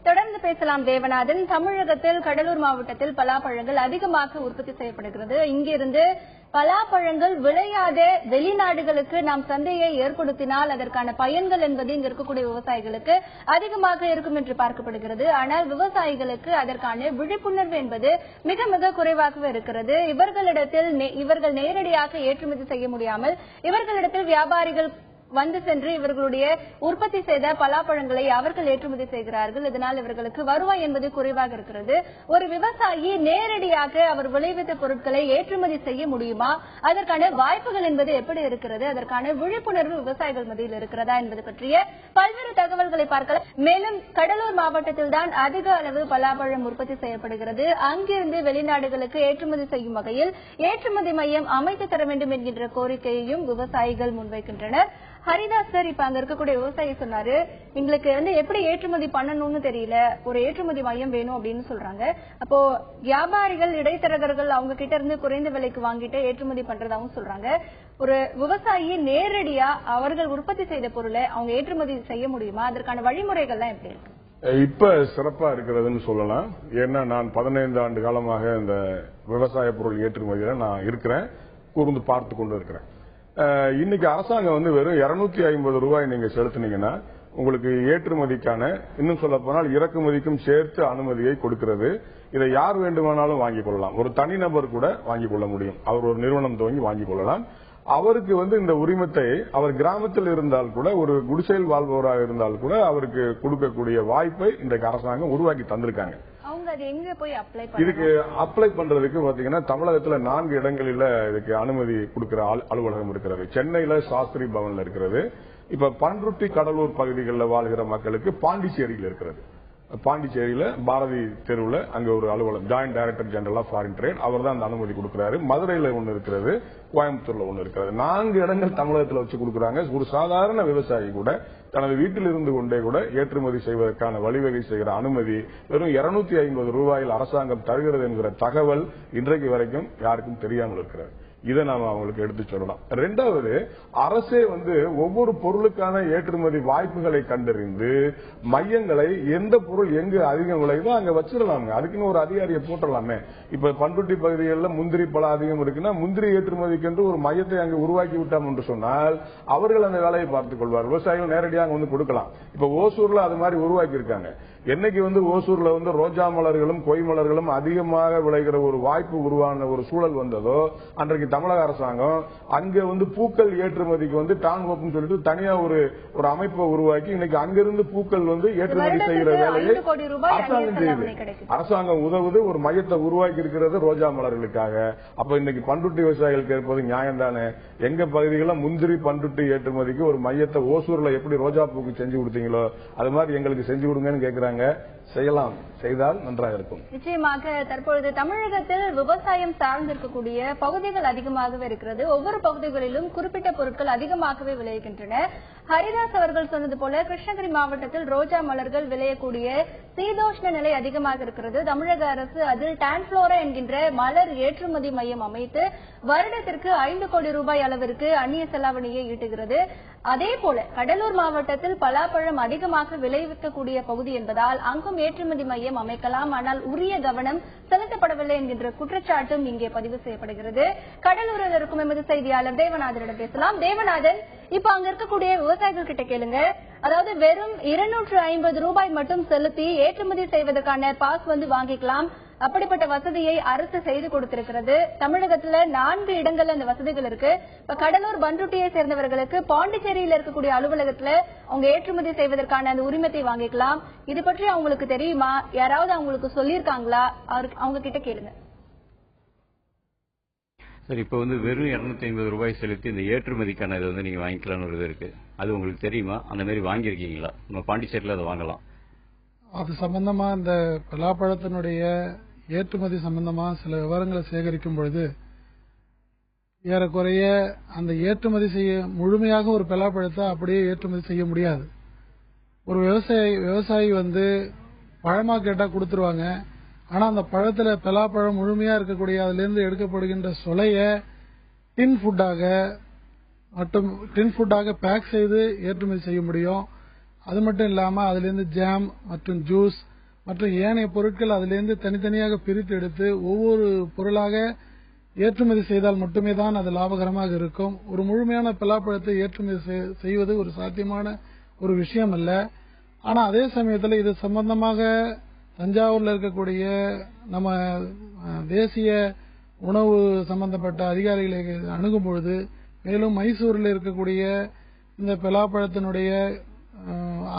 தொடர்ந்து பேசலாம் தேவநாதன். தமிழகத்தில் கடலூர் மாவட்டத்தில் பலாப்பழங்கள் அதிகமாக உற்பத்தி செய்யப்படுகிறது. இங்கிருந்து பலாப்பழங்கள் விளையாத வெளிநாடுகளுக்கு நாம் சந்தையை ஏற்படுத்தினால் அதற்கான பயன்கள் என்பது இங்க இருக்கக்கூடிய விவசாயிகளுக்கு அதிகமாக இருக்கும் என்று பார்க்கப்படுகிறது. ஆனால் விவசாயிகளுக்கு அதற்கான விழிப்புணர்வு என்பது மிக மிக குறைவாகவே இருக்கிறது. இவர்கள் நேரடியாக ஏற்றுமதி செய்ய முடியாமல் இவர்களிடத்தில் வியாபாரிகள் சென்று இவர்களுடைய உற்பத்தி செய்த பலாப்பழங்களை அவர்கள் ஏற்றுமதி செய்கிறார்கள். இதனால் இவர்களுக்கு வருவாய் என்பது குறைவாக இருக்கிறது. ஒரு விவசாயி நேரடியாக அவர் விளைவித்த பொருட்களை ஏற்றுமதி செய்ய முடியுமா? அதற்கான வாய்ப்புகள் என்பது எப்படி இருக்கிறது? அதற்கான விழிப்புணர்வு விவசாயிகள் மத்தியில் இருக்கிறதா என்பது பற்றிய பல்வேறு தகவல்களை பார்க்கலாம். மேலும் கடலூர் மாவட்டத்தில் தான் அதிக அளவு பலாப்பழம் உற்பத்தி செய்யப்படுகிறது. அங்கிருந்து வெளிநாடுகளுக்கு ஏற்றுமதி செய்யும் வகையில் ஏற்றுமதி மையம் அமைத்து தர வேண்டும் என்கின்ற கோரிக்கையையும் விவசாயிகள் முன்வைக்கின்றனர். ஹரிதாஸ் சார், இப்ப அங்க இருக்கக்கூடிய விவசாயி சொன்னாரு, எங்களுக்கு எப்படி ஏற்றுமதி பண்ணணும்னு தெரியல, ஒரு ஏற்றுமதி மையம் வேணும் அப்படின்னு சொல்றாங்க. அப்போ வியாபாரிகள், இடைத்தரகர்கள் அவங்க கிட்ட இருந்து குறைந்த விலைக்கு வாங்கிட்டு ஏற்றுமதி பண்றதாவும் சொல்றாங்க. ஒரு விவசாயி நேரடியா அவர்கள் உற்பத்தி செய்த பொருளை அவங்க ஏற்றுமதி செய்ய முடியுமா? அதற்கான வழிமுறைகள்லாம் எப்படி இருக்கு? இப்ப சிறப்பா இருக்கிறதுன்னு சொல்லலாம். ஏன்னா நான் 15 ஆண்டு காலமாக இந்த விவசாய பொருள் ஏற்றுமதியில நான் இருக்கிறேன், கூர்ந்து பார்த்து கொண்டு இருக்கிறேன். இன்னைக்கு அரசாங்கம் வெறும் 250 ரூபாய் நீங்க செலுத்தினீங்கன்னா உங்களுக்கு ஏற்றுமதிக்கான, இன்னும் சொல்ல போனால் இறக்குமதிக்கும் சேர்த்து அனுமதியை கொடுக்கிறது. இதை யார் வேண்டுமானாலும் வாங்கிக் கொள்ளலாம். ஒரு தனிநபர் கூட வாங்கிக் கொள்ள முடியும். அவர் ஒரு நிறுவனம் துவங்கி வாங்கிக் கொள்ளலாம். அவருக்கு இந்த உரிமத்தை அவர் கிராமத்தில் இருந்தால் கூட, ஒரு குடிசையில் வாழ்பவராக இருந்தால் கூட அவருக்கு கொடுக்கக்கூடிய வாய்ப்பை இன்றைக்கு அரசாங்கம் உருவாக்கி தந்திருக்காங்க. இதுக்கு அப்ளை பண்றதுக்கு பாத்தீங்கன்னா தமிழகத்துல 4 இடங்களில இதுக்கு அனுமதி கொடுக்கிற அலுவலகம் இருக்கிறது. சென்னையில சாஸ்திரி பவன்ல இருக்கிறது, இப்ப பண்ருட்டி கடலூர் பகுதிகளில் வாழ்கிற மக்களுக்கு பாண்டிச்சேரியில் இருக்கிறது. பாண்டிச்சேரியில பாரதி தெருவில் அங்க ஒரு அலுவலகம், joint director general of foreign trade, அவர் தான் அந்த அனுமதி கொடுக்கிறாரு. மதுரையில ஒன்னு இருக்கிறது, கோயம்புத்தூர்ல ஒன்னு இருக்கிறது. 4 இடங்கள் தமிழகத்தில் வச்சு கொடுக்குறாங்க. ஒரு சாதாரண விவசாயி கூட தனது வீட்டில் இருந்து கொண்டே கூட ஏற்றுமதி செய்வதற்கான வழிவகை செய்கிற அனுமதி வெறும் 250 ரூபாயில் அரசாங்கம் தருகிறது என்கிற தகவல் இன்றைக்கு வரைக்கும் யாருக்கும் தெரியாமல் இருக்கிறது. இதை நாம அவங்களுக்கு எடுத்து சொல்லலாம். 2வது, அரசே ஒவ்வொரு பொருளுக்கான ஏற்றுமதி வாய்ப்புகளை கண்டறிந்து மையங்களை எந்த பொருள் எங்கு அதிகம் விளையுதோ அங்க வச்சிடலாமே. அதுக்குன்னு ஒரு அதிகாரியை போட்டலாமே. இப்ப பண்ருட்டி பகுதிகளில் முந்திரி பழம் அதிகம் இருக்குன்னா முந்திரி ஏற்றுமதிக்கு என்று ஒரு மையத்தை அங்கு உருவாக்கி விட்டோம் என்று சொன்னால் அவர்கள் அந்த வேலையை பார்த்துக் கொள்வார். விவசாயிகள் நேரடியாக கொடுக்கலாம். இப்ப ஓசூர்ல அது மாதிரி உருவாக்கி இருக்காங்க. என்னைக்கு ஓசூர்ல ரோஜா மலர்களும் கொய் மலர்களும் அதிகமாக விளைகிற ஒரு வாய்ப்பு உருவான ஒரு சூழல் வந்ததோ அன்றைக்கு தமிழக அரசாங்கம் அங்க பூக்கள் ஏற்றுமதிக்கு டான்ஹோப்னு சொல்லிட்டு தனியா ஒரு அமைப்பை உருவாக்கி இன்னைக்கு அங்கிருந்து பூக்கள் ஏற்றுமதி செய்கிற வேலையை அரசாங்கம் செய்யுது. அரசாங்கம் உதவுது, ஒரு மையத்தை உருவாக்கி இருக்கிறது ரோஜா மலர்களுக்காக. அப்ப இன்னைக்கு பண்ருட்டி விவசாயிகள் கேட்பது நியாயம் தானே? எங்க பகுதிகளில் முந்திரி பண்ருட்டி ஏற்றுமதிக்கு ஒரு மையத்தை ஓசூர்ல எப்படி ரோஜா பூக்கு செஞ்சு கொடுத்தீங்களோ அது மாதிரி எங்களுக்கு செஞ்சு கொடுங்கன்னு கேட்கிறாங்க. செய்யலாம், செய்தால் நன்றாக இருக்கும். நிச்சயமாக தற்பொழுது தமிழகத்தில் விவசாயம் சார்ந்திருக்கக்கூடிய பகுதிகள் அதிகமாகவே இருக்கிறது. ஒவ்வொரு பகுதிகளிலும் குறிப்பிட்ட பொருட்கள் அதிகமாகவே விளைகின்றன. ஹரிதாஸ் அவர்கள் சொன்னது போல கிருஷ்ணகிரி மாவட்டத்தில் ரோஜா மலர்கள் விளையக்கூடிய சீதோஷ்ண நிலை அதிகமாக இருக்கிறது. தமிழக அரசு அதில் டான்ஃபுளோரா என்கின்ற மலர் ஏற்றுமதி மையம் அமைத்து வருடத்திற்கு 5 கோடி ரூபாய் அளவிற்கு அந்நிய செலாவணியை ஈட்டுகிறது. அதே போல கடலூர் மாவட்டத்தில் பலாப்பழம் அதிகமாக விளைவிக்கக்கூடிய பகுதி என்பதால் அங்கும் ஏற்றுமதி மையம் அமைக்கலாம். ஆனால் உரிய கவனம் செலுத்தப்படவில்லை என்கின்ற குற்றச்சாட்டும் இங்கே பதிவு செய்யப்படுகிறது. கடலூரில் இருக்கும் எமது செய்தியாளர் தேவநாதனிடம் பேசலாம். தேவநாதன், இப்ப அங்க இருக்கக்கூடிய விவசாயிகள் கிட்ட கேளுங்க. அதாவது வெறும் 250 ரூபாய் மட்டும் செலுத்தி ஏற்றுமதி செய்வதற்கான பாஸ் வாங்கிக்கலாம். அப்படிப்பட்ட வசதியை அரசு செய்து கொடுத்திருக்கிறது. தமிழகத்துல 4 இடங்கள்ல அந்த வசதிகள் இருக்கு. இப்ப கடலூர் பண்ருட்டியை சேர்ந்தவர்களுக்கு பாண்டிச்சேரியில இருக்கக்கூடிய அலுவலகத்துல அவங்க ஏற்றுமதி செய்வதற்கான அந்த உரிமத்தை வாங்கிக்கலாம். இது பற்றி அவங்களுக்கு தெரியுமா? யாராவது அவங்களுக்கு சொல்லியிருக்காங்களா? அவங்க கிட்ட கேளுங்க. சார், இப்போ வெறும் 250 ரூபாய் செலுத்தி இந்த ஏற்றுமதிக்கான இதை நீங்க வாங்கிக்கலாம்னு ஒரு இது இருக்கு. அது உங்களுக்கு தெரியுமா? அந்த மாதிரி வாங்கியிருக்கீங்களா? நம்ம பாண்டிச்சேரியில் அதை வாங்கலாம். அது சம்பந்தமா இந்த பலாப்பழத்தினுடைய ஏற்றுமதி சம்பந்தமா சில விவரங்களை சேகரிக்கும் பொழுது ஏறக்குறைய அந்த ஏற்றுமதி செய்ய முழுமையாக ஒரு பலாப்பழத்தை அப்படியே ஏற்றுமதி செய்ய முடியாது. ஒரு விவசாயி பழமா கேட்டா கொடுத்துருவாங்க. ஆனா அந்த பழத்துல பலாப்பழம் முழுமையா இருக்கக்கூடிய அதுல இருந்து எடுக்கப்படுகின்ற சொலைய டின் ஃபுட்டாக பேக் செய்து ஏற்றுமதி செய்ய முடியும். அது மட்டும் இல்லாம அதுல இருந்து ஜாம் மற்றும் ஜூஸ் மற்றும் ஏனைய பொருட்கள் அதுல இருந்து தனித்தனியாக பிரித்து எடுத்து ஒவ்வொரு பொருளாக ஏற்றுமதி செய்தால் மட்டுமே தான் அது லாபகரமாக இருக்கும். ஒரு முழுமையான பலாப்பழத்தை ஏற்றுமதி செய்வது ஒரு சாத்தியமான ஒரு விஷயம் அல்ல. ஆனா அதே சமயத்தில் இது சம்பந்தமாக தஞ்சாவூர்ல இருக்கக்கூடிய நம்ம தேசிய உணவு சம்பந்தப்பட்ட அதிகாரிகளை அணுகும் பொழுது, மேலும் மைசூரில் இருக்கக்கூடிய இந்த பலாப்பழத்தினுடைய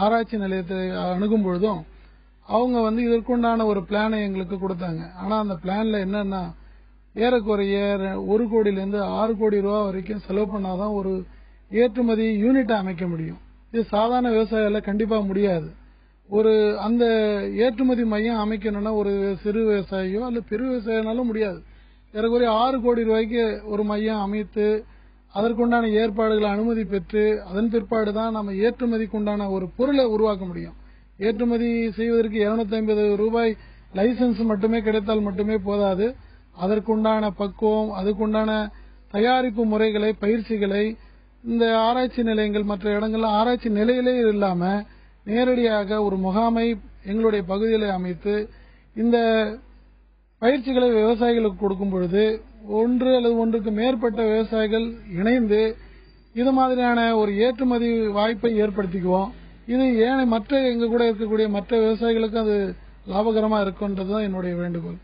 ஆராய்ச்சி நிலையத்தை அணுகும் பொழுதும் அவங்க இதற்குண்டான ஒரு பிளானை எங்களுக்கு கொடுத்தாங்க. ஆனா அந்த பிளான்ல என்னன்னா ஏறக்குறைய 1 கோடியிலிருந்து 6 கோடி ரூபாய் வரைக்கும் செலவு பண்ணாதான் ஒரு ஏற்றுமதி யூனிட்டை அமைக்க முடியும். இது சாதாரண விவசாயிகள கண்டிப்பா முடியாது. அந்த ஏற்றுமதி மையம் அமைக்கணும்னா ஒரு சிறு விவசாயியோ அல்ல பெரு விவசாயினாலும் முடியாது. ஏறக்குறைய 6 கோடி ரூபாய்க்கு ஒரு மையம் அமைத்து அதற்குண்டான ஏற்பாடுகளை அனுமதி பெற்று அதன் பிற்பாடுதான் நம்ம ஏற்றுமதிக்கு உண்டான ஒரு பொருளை உருவாக்க முடியும். ஏற்றுமதி செய்வதற்கு 250 ரூபாய் லைசன்ஸ் மட்டுமே கிடைத்தால் மட்டுமே போதாது. அதற்குண்டான பக்குவம், அதுக்குண்டான தயாரிப்பு முறைகளை, பயிற்சிகளை இந்த ஆராய்ச்சி நிலையங்கள் மற்ற இடங்கள்ல ஆராய்ச்சி நிலையிலே இல்லாம நேரடியாக ஒரு முகாமை எங்களுடைய பகுதிகளை அமைத்து இந்த பயிற்சிகளை விவசாயிகளுக்கு கொடுக்கும் பொழுது 1 அல்லது 1க்கு மேற்பட்ட விவசாயிகள் இணைந்து இது மாதிரியான ஒரு ஏற்றுமதி வாய்ப்பை ஏற்படுத்திக்குவோம். இது மற்ற எங்க கூட இருக்கக்கூடிய மற்ற விவசாயிகளுக்கு அது லாபகரமா இருக்கும்ன்றதுதான் என்னுடைய வேண்டுகோள்.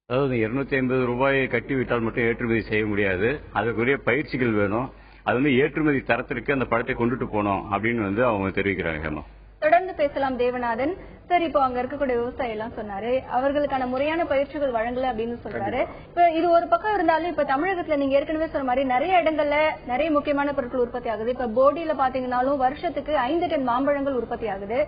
அதாவது 250 ரூபாயை கட்டிவிட்டால் மட்டும் ஏற்றுமதி செய்ய முடியாது. அதுக்குரிய பயிற்சிகள் வேணும். அது ஏற்றுமதி தரத்திற்கு அந்த பழத்தை கொண்டுட்டு போனோம் அப்படின்னு அவங்க தெரிவிக்கிறாங்க. தொடர்ந்து பேசலாம் தேவநாதன். சார், இப்போ அங்க இருக்கக்கூடிய விவசாயி எல்லாம் சொன்னாரு அவர்களுக்கான முறையான பயிற்சிகள் வழங்கல அப்படின்னு சொல்றாரு. இப்ப இது ஒரு பக்கம் இருந்தாலும் இப்ப தமிழகத்துல நீங்க ஏற்கனவே சொன்ன மாதிரி நிறைய இடங்கள்ல நிறைய முக்கியமான பொருட்கள் உற்பத்தி ஆகுது. இப்ப போடியில பாத்தீங்கன்னாலும் வருஷத்துக்கு 5 டன் மாம்பழங்கள் உற்பத்தி ஆகுது.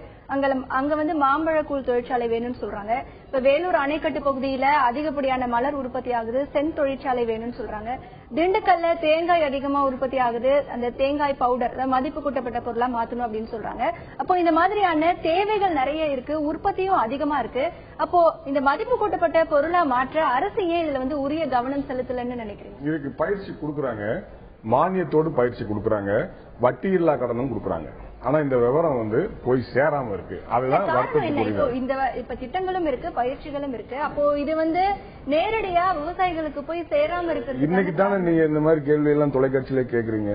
அங்க வந்து மாம்பழக்கூழ் தொழிற்சாலை வேணும்னு சொல்றாங்க. இப்ப வேலூர் அணைக்கட்டு பகுதியில அதிகப்படியான மலர் உற்பத்தி ஆகுது, சென் தொழிற்சாலை வேணும்னு சொல்றாங்க. திண்டுக்கல்ல தேங்காய் அதிகமா உற்பத்தி ஆகுது, அந்த தேங்காய் பவுடர் மதிப்பு கூட்டப்பட்ட பொருளா மாத்தணும் அப்படின்னு சொல்றாங்க. அப்போ இந்த மாதிரியான தேவைகள் நிறைய இருக்கு, உற்பத்தியும் அதிகமா இருக்கு. அப்போ இந்த மதிப்பு கூட்டப்பட்ட பொருளா மாற்ற அரசு ஏன் இதுல வந்து உரிய கவனம் செலுத்தலன்னு நினைக்கிறீங்க? இதுக்கு பயிற்சி கொடுக்கறாங்க, மானியத்தோடு பயிற்சி கொடுக்கறாங்க, வட்டி இல்லா கடனும் கொடுக்கறாங்க. ஆனா இந்த விவரம் வந்து போய் சேராம இருக்கு. அதுதான் இப்ப திட்டங்களும் இருக்கு, பயிற்சிகளும் இருக்கு. அப்போ இது வந்து நேரடியா விவசாயிகளுக்கு போய் சேராம இருக்கு. இன்னைக்கு தானே நீங்க இந்த மாதிரி கேள்வி எல்லாம் தொலைக்காட்சியில கேக்குறீங்க.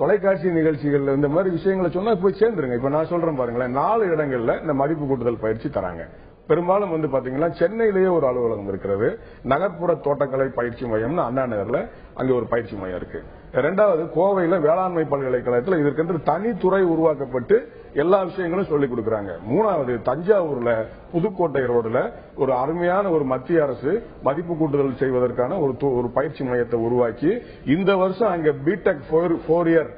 தொலைக்காட்சி நிகழ்ச்சிகள்ல இந்த மாதிரி விஷயங்களை சொன்னா போய் சேர்ந்துருங்க. இப்ப நான் சொல்றேன் பாருங்களேன், 4 இடங்கள்ல இந்த மதிப்பு கூட்டுதல் பயிற்சி தராங்க. பெரும்பாலும் வந்து பாத்தீங்கன்னா சென்னையிலேயே ஒரு அலுவலகம் இருக்கிறது, நகர்ப்புற தோட்டக்கலை பயிற்சி மையம்னு அண்ணா நகர்ல அங்க ஒரு பயிற்சி மையம் இருக்கு. 2வது கோவையில வேளாண்மை பல்கலைக்கழகத்தில் இதற்கென்று தனித்துறை உருவாக்கப்பட்டு எல்லா விஷயங்களும் சொல்லிக் கொடுக்கறாங்க. 3வது தஞ்சாவூர்ல புதுக்கோட்டை ரோடுல ஒரு அருமையான ஒரு மத்திய அரசு மதிப்பு கூட்டுதல் செய்வதற்கான ஒரு பயிற்சி மையத்தை உருவாக்கி இந்த வருஷம் அங்க பிடெக் 4 இயர்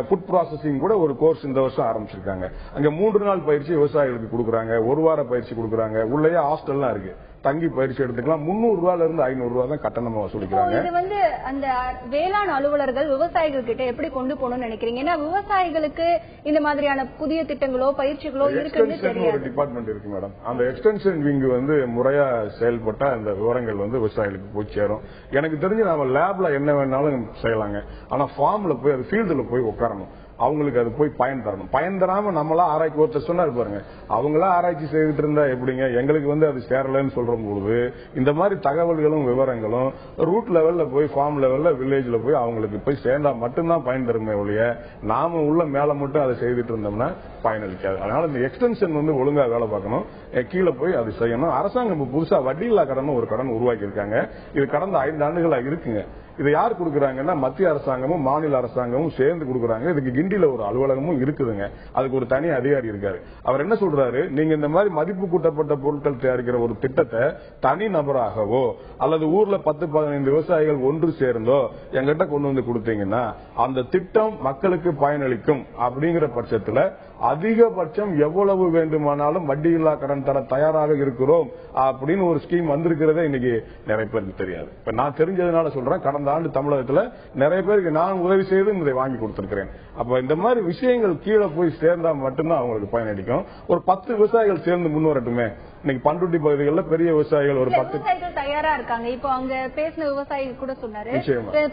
ஃபுட் ப்ராசஸிங் கூட ஒரு கோர்ஸ் இந்த வருஷம் ஆரம்பிச்சிருக்காங்க. அங்க 3 நாள் பயிற்சி விவசாயிகளுக்கு கொடுக்கறாங்க, 1 வார பயிற்சி கொடுக்கறாங்க. உள்ளேயே ஹாஸ்டல்லாம் இருக்கு, தங்கி பயிற்சி எடுத்துக்கலாம். 300 ரூபாயில இருந்து 500 ரூபாய் தான் கட்டணமா வசூலிக்கிறாங்க. இது வந்து அந்த வேளாண் அலுவலர்கள் விவசாயிகள் கிட்ட எப்படி கொண்டு போகணும்னு நினைக்கிறீங்க? ஏன்னா விவசாயிகளுக்கு இந்த மாதிரியான புதிய திட்டங்களோ பயிற்சிகளோ இருக்குன்னு தெரியாது. ஒரு டிபார்ட்மெண்ட் இருக்கு மேடம், அந்த எக்ஸ்டென்ஷன் விங் வந்து முறையா செயல்பட்ட அந்த விவரங்கள் வந்து விவசாயிகளுக்கு போய் சேரும். எனக்கு தெரிஞ்சு நாம லேப்ல என்ன வேணாலும் செய்யலாங்க, ஆனா ஃபார்ம்ல போய் அது ஃபீல்டுல போய் உட்காரணும், அவங்களுக்கு அது போய் பயன் தரணும். பயன் தராம நம்மளா ஆராய்ச்சி ஒருத்தர் சொன்னாரு பாருங்க, அவங்களா ஆராய்ச்சி செய்துட்டு இருந்தா எப்படிங்க, எங்களுக்கு வந்து அது சேரலன்னு சொல்ற பொழுது இந்த மாதிரி தகவல்களும் விவரங்களும் ரூட் லெவல்ல போய் ஃபார்ம் லெவல்ல வில்லேஜ்ல போய் அவங்களுக்கு போய் சேர்ந்தா மட்டும்தான் பயன் தருமே ஒழிய நாம உள்ள மேல மட்டும் அதை செய்துட்டு இருந்தோம்னா பயனளிக்காது. அதனால இந்த எக்ஸ்டென்ஷன் வந்து ஒழுங்கா வேலை பார்க்கணும், கீழே போய் அது செய்யணும். அரசாங்கம் புதுசா வட்டி இல்லா கடன் ஒரு கடன் உருவாக்கி இருக்காங்க. இது கடந்த 5 ஆண்டுகளா இருக்குங்க. இதை யார் கொடுக்கறாங்கன்னா மத்திய அரசாங்கமும் மாநில அரசாங்கமும் சேர்ந்து கொடுக்கறாங்க. இதுக்கு கிண்டியில ஒரு அலுவலகமும் இருக்குதுங்க, அதுக்கு ஒரு தனி அதிகாரி இருக்காரு. அவர் என்ன சொல்றாரு, நீங்க இந்த மாதிரி மதிப்பு கூட்டப்பட்ட பொருட்கள் தயாரிக்கிற ஒரு திட்டத்தை தனி நபராகவோ அல்லது ஊர்ல 10-15 விவசாயிகள் ஒன்று சேர்ந்தோ எங்கிட்ட கொண்டு வந்து கொடுத்தீங்கன்னா அந்த திட்டம் மக்களுக்கு பயனளிக்கும். அப்படிங்கிற பட்சத்துல அதிகபட்சம் எவ்வளவு வேண்டுமானாலும் வட்டி இல்லா கடன் தர தயாராக இருக்கிறோம் அப்படின்னு ஒரு ஸ்கீம் வந்திருக்கிறதே இன்னைக்கு நிறைய பேருக்கு தெரியாது. இப்ப நான் தெரிஞ்சதுனால சொல்றேன், கடந்த ஆண்டு தமிழகத்துல நிறைய பேருக்கு நான் உதவி செய்து இதை வாங்கி கொடுத்திருக்கிறேன். அப்ப இந்த மாதிரி விஷயங்கள் கீழே போய் சேர்ந்தா மட்டும்தான் அவங்களுக்கு பயனளிக்கும். ஒரு 10 விவசாயிகள் சேர்ந்து முன்வரட்டுமே. இன்னைக்கு பண்ருட்டி பகுதிகளில் பெரிய விவசாயிகள் ஒரு 10 விவசாயிகள் தயாரா இருக்காங்க. இப்போ அங்க பேசின விவசாயி கூட சொன்னாரு,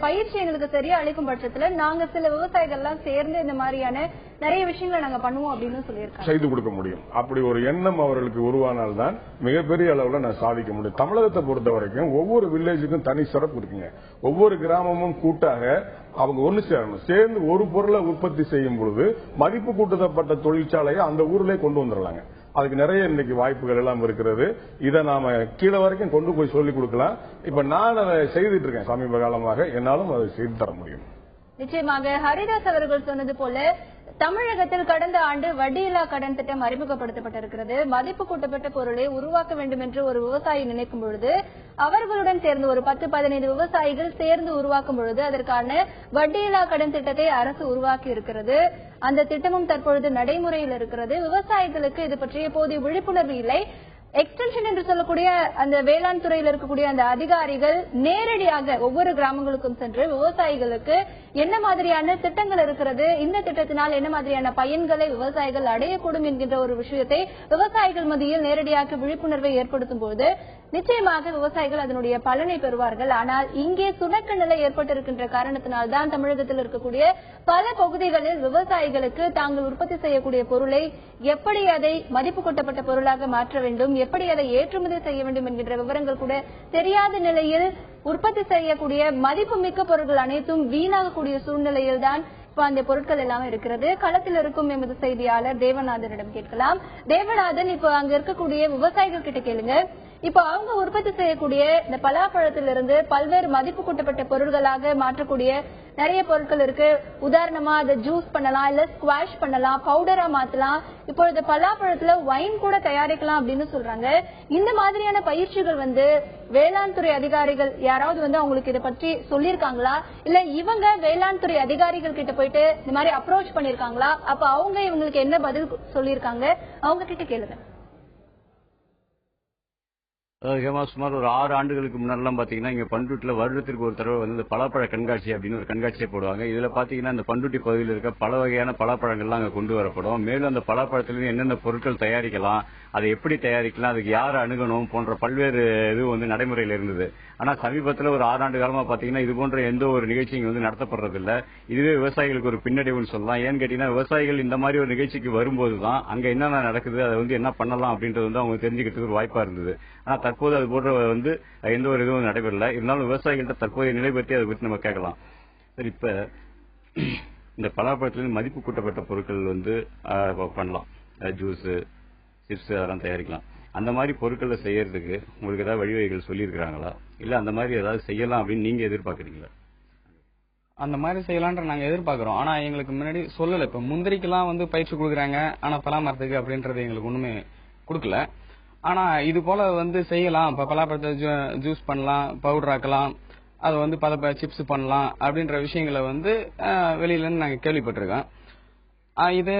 பயிற்சி எங்களுக்கு சரியா அளிக்கும் பட்சத்துல நாங்க சில விவசாயிகள் எல்லாம் சேர்ந்து இந்த மாதிரியான நிறைய விஷயங்களை நாங்க பண்ணுவோம் அப்படின்னு சொல்லியிருக்காங்க. செய்து கொடுக்க முடியும். அப்படி ஒரு எண்ணம் அவர்களுக்கு உருவானால்தான் மிகப்பெரிய அளவுல நான் சாதிக்க முடியும். தமிழகத்தை பொறுத்த வரைக்கும் ஒவ்வொரு வில்லேஜுக்கும் தனி சிறப்பு இருக்குங்க. ஒவ்வொரு கிராமமும் கூட்டாக அவங்க ஒண்ணு சேரணும், சேர்ந்து ஒரு பொருளை உற்பத்தி செய்யும் பொழுது மதிப்பு கூட்டப்பட்ட தொழிற்சாலையை அந்த ஊர்லயே கொண்டு வந்துடலாங்க. அதுக்கு நிறைய இன்னைக்கு வாய்ப்புகள் எல்லாம் இருக்கிறது. இதை நாம கீழே வரைக்கும் கொண்டு போய் சொல்லிக் கொடுக்கலாம். இப்ப நான் அதை செய்துட்டு இருக்கேன் சமீப காலமாக, என்னாலும் அதை செய்து தர முடியும். நிச்சயமாக ஹரிதாஸ் அவர்கள் சொன்னது போல தமிழகத்தில் கடந்த ஆண்டு வட்டியில்லா கடன் திட்டம் அறிமுகப்படுத்தப்பட்டிருக்கிறது. மதிப்பு கூட்டப்பட்ட பொருளை உருவாக்க வேண்டும் என்று ஒரு விவசாயி நினைக்கும் பொழுது அவர்களுடன் சேர்ந்து ஒரு 10-15 விவசாயிகள் சேர்ந்து உருவாக்கும் பொழுது அதற்கான வட்டியில்லா கடன் திட்டத்தை அரசு உருவாக்கி இருக்கிறது. அந்த திட்டமும் தற்பொழுது நடைமுறையில் இருக்கிறது. விவசாயிகளுக்கு இது பற்றிய போதிய விழிப்புணர்வு இல்லை. எக்ஸ்டென்ஷன் என்று சொல்லக்கூடிய அந்த வேளாண் துறையில் இருக்கக்கூடிய அந்த அதிகாரிகள் நேரடியாக ஒவ்வொரு கிராமங்களுக்கும் சென்று விவசாயிகளுக்கு என்ன மாதிரியான திட்டங்கள் இருக்கிறது, இந்த திட்டத்தினால் என்ன மாதிரியான பயன்களை விவசாயிகள் அடையக்கூடும் என்கின்ற ஒரு விஷயத்தை விவசாயிகள் மத்தியில் நேரடியாக விழிப்புணர்வை ஏற்படுத்தும் போது நிச்சயமாக விவசாயிகள் அதனுடைய பலனை பெறுவார்கள். ஆனால் இங்கே சுணக்க நிலை ஏற்பட்டிருக்கின்ற காரணத்தினால்தான் தமிழகத்தில் இருக்கக்கூடிய பல பகுதிகளில் விவசாயிகளுக்கு தாங்கள் உற்பத்தி செய்யக்கூடிய பொருளை எப்படி அதை மதிப்பு கூட்டப்பட்ட பொருளாக மாற்ற வேண்டும், எப்படி அதை ஏற்றுமதி செய்ய வேண்டும் என்கின்ற விவரங்கள் கூட தெரியாத நிலையில் உற்பத்தி செய்யக்கூடிய மதிப்புமிக்க பொருட்கள் அனைத்தும் வீணாகக்கூடிய சூழ்நிலையில் தான் இப்ப அந்த பொருட்கள் எல்லாம் இருக்கிறது. களத்தில் இருக்கும் எமது செய்தியாளர் தேவநாதனிடம் கேட்கலாம். தேவநாதன், இப்ப அங்க இருக்கக்கூடிய விவசாயிகள் கிட்ட கேளுங்க, இப்போ அவங்க உற்பத்தி செய்யக்கூடிய இந்த பலாப்பழத்திலிருந்து பல்வேறு மதிப்பு கூட்டப்பட்ட பொருட்களாக மாற்றக்கூடிய நிறைய பொருட்கள் இருக்கு. உதாரணமா அதை ஜூஸ் பண்ணலாம், இல்ல ஸ்குவாஷ் பண்ணலாம், பவுடரா மாத்தலாம். இப்போ இந்த பலாப்பழத்துல வைன் கூட தயாரிக்கலாம் அப்படின்னு சொல்றாங்க. இந்த மாதிரியான பயிற்சிகள் வேளாண் துறை அதிகாரிகள் யாராவது அவங்களுக்கு இதை பற்றி சொல்லிருக்காங்களா, இல்ல இவங்க வேளாண் துறை அதிகாரிகள் கிட்ட போயிட்டு இந்த மாதிரி அப்ரோச் பண்ணிருக்காங்களா? அப்ப அவங்க இவங்களுக்கு என்ன பதில் சொல்லிருக்காங்க, அவங்க கிட்ட கேளுங்க. சுமார் ஒரு 6 ஆண்டுகளுக்கு முன்னாடிலாம் பாத்தீங்கன்னா இங்க பண்ருட்டில வருடத்திற்கு ஒரு தடவை இந்த பலாப்பழ கண்காட்சி அப்படின்னு ஒரு கண்காட்சியை போடுவாங்க. இதுல பாத்தீங்கன்னா இந்த பண்ருட்டி பகுதியில் இருக்க பல வகையான பலாப்பழங்கள்லாம் அங்க கொண்டு வரப்படும். மேலும் அந்த பலாப்பழத்திலிருந்து என்னென்ன பொருட்கள் தயாரிக்கலாம், அதை எப்படி தயாரிக்கலாம், அதுக்கு யார் அணுகணும் போன்ற பல்வேறு இது நடைமுறையில் இருந்தது. ஆனா சமீபத்தில் ஒரு 6 ஆண்டு காலமா பாத்தீங்கன்னா இது போன்ற எந்த ஒரு நிகழ்ச்சி இங்க நடத்தப்படுறது இல்ல. இதுவே விவசாயிகளுக்கு ஒரு பின்னடைவுன்னு சொல்லலாம். ஏன்னு கேட்டீங்கன்னா விவசாயிகள் இந்த மாதிரி ஒரு நிகழ்ச்சிக்கு வரும்போதுதான் அங்க என்னென்ன நடக்குது, அதை என்ன பண்ணலாம் அப்படின்றது அவங்க தெரிஞ்சுக்கிறதுக்கு ஒரு வாய்ப்பா இருந்தது. ஆனா தற்போது அது போன்ற எந்த ஒரு இதுவும் நடைபெறல. இருந்தாலும் விவசாயிகள்கிட்ட தற்போதைய நிலை பற்றி அதை பற்றி நம்ம கேட்கலாம். சரி, இப்ப இந்த பலாப்பழத்திலிருந்து மதிப்பு கூட்டப்பட்ட பொருட்கள் பண்ணலாம். ஜூஸ், சிப்ஸ் அதெல்லாம் தயாரிக்கலாம். அந்த மாதிரி பொருட்களை செய்யறதுக்கு உங்களுக்கு ஏதாவது வழிவகைகள் சொல்லியிருக்கிறாங்களா, இல்ல அந்த மாதிரி ஏதாவது செய்யலாம் அப்படின்னு நீங்க எதிர்பார்க்கறீங்களா? அந்த மாதிரி செய்யலான்ற நாங்க எதிர்பார்க்கிறோம். ஆனா எங்களுக்கு முன்னாடி சொல்லல. இப்ப முந்திரிக்கெல்லாம் பயிற்சி கொடுக்குறாங்க, ஆனா பலாமரத்துக்கு அப்படின்றது எங்களுக்கு ஒண்ணுமே கொடுக்கல. ஆனா இது போல செய்யலாம். இப்ப பலாப்பழத்தை ஜூஸ் பண்ணலாம், பவுடர் ஆக்கலாம், அதை சிப்ஸ் பண்ணலாம் அப்படின்ற விஷயங்களை வெளியில இருந்து நாங்க கேள்விப்பட்டிருக்கோம். இதே